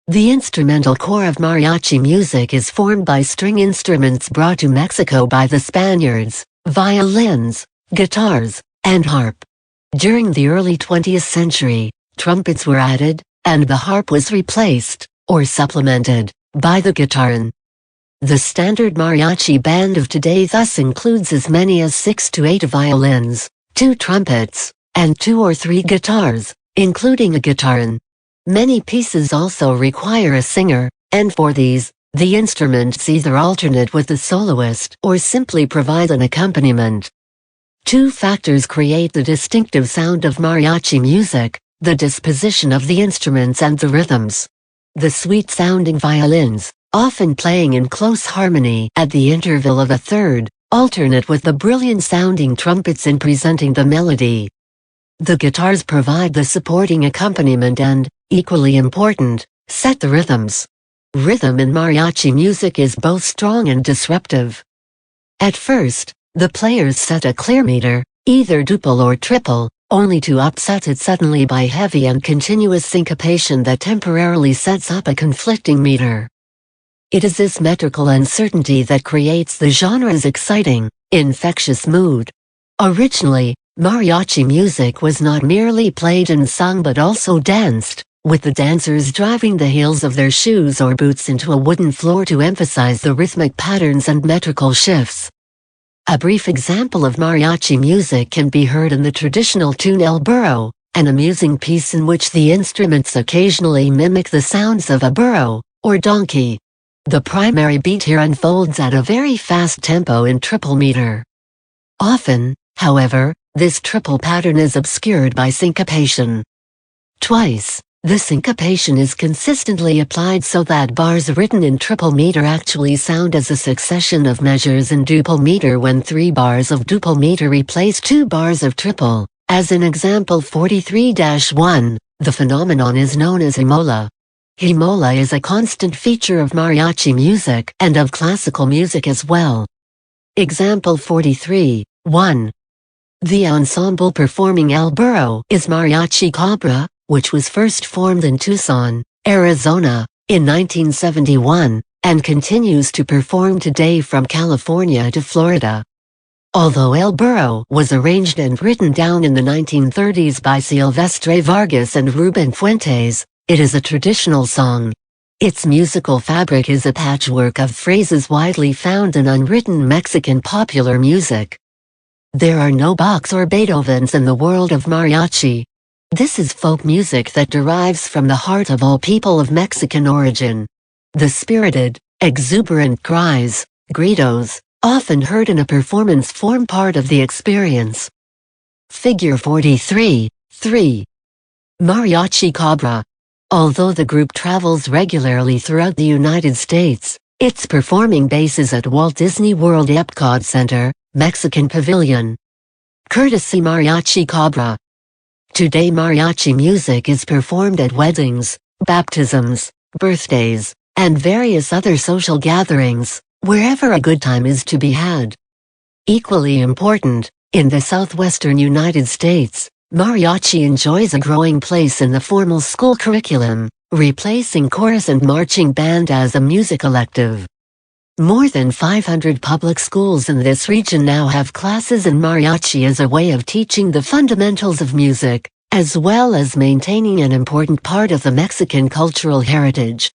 The instrumental core of mariachi music is formed by string instruments brought to Mexico by the Spaniards, violins, guitars, and harp. During the early 20th century, trumpets were added, and the harp was replaced, or supplemented, by the guitar. The standard mariachi band of today thus includes as many as 6 to 8 violins, 2 trumpets, and 2 or 3 guitars, including a guitar. Many pieces also require a singer, and for these, the instruments either alternate with the soloist or simply provide an accompaniment. 2 factors create the distinctive sound of mariachi music: the disposition of the instruments and the rhythms. The sweet-sounding violins, often playing in close harmony at the interval of a third, alternate with the brilliant-sounding trumpets in presenting the melody. The guitars provide the supporting accompaniment and, equally important, set the rhythms. Rhythm in mariachi music is both strong and disruptive. At first, the players set a clear meter, either duple or triple, only to upset it suddenly by heavy and continuous syncopation that temporarily sets up a conflicting meter. It is this metrical uncertainty that creates the genre's exciting, infectious mood. Originally, mariachi music was not merely played and sung but also danced, with the dancers driving the heels of their shoes or boots into a wooden floor to emphasize the rhythmic patterns and metrical shifts. A brief example of mariachi music can be heard in the traditional tune El Burro, an amusing piece in which the instruments occasionally mimic the sounds of a burro, or donkey. The primary beat here unfolds at a very fast tempo in triple meter. Often, however, this triple pattern is obscured by syncopation. Twice, the syncopation is consistently applied so that bars written in triple meter actually sound as a succession of measures in duple meter when 3 bars of duple meter replace 2 bars of triple, as in example 43-1, the phenomenon is known as himola. Himola is a constant feature of mariachi music and of classical music as well. Example 43-1. The ensemble performing El Burro is Mariachi Cobra, which was first formed in Tucson, Arizona, in 1971, and continues to perform today from California to Florida. Although El Burro was arranged and written down in the 1930s by Silvestre Vargas and Ruben Fuentes, it is a traditional song. Its musical fabric is a patchwork of phrases widely found in unwritten Mexican popular music. There are no Bachs or Beethovens in the world of mariachi. This is folk music that derives from the heart of all people of Mexican origin. The spirited, exuberant cries, gritos, often heard in a performance form part of the experience. Figure 43-3. Mariachi Cobra. Although the group travels regularly throughout the United States, its performing base is at Walt Disney World Epcot Center, Mexican Pavilion. Courtesy Mariachi Cobra. Today mariachi music is performed at weddings, baptisms, birthdays, and various other social gatherings, wherever a good time is to be had. Equally important, in the southwestern United States, mariachi enjoys a growing place in the formal school curriculum, replacing chorus and marching band as a music elective. More than 500 public schools in this region now have classes in mariachi as a way of teaching the fundamentals of music, as well as maintaining an important part of the Mexican cultural heritage.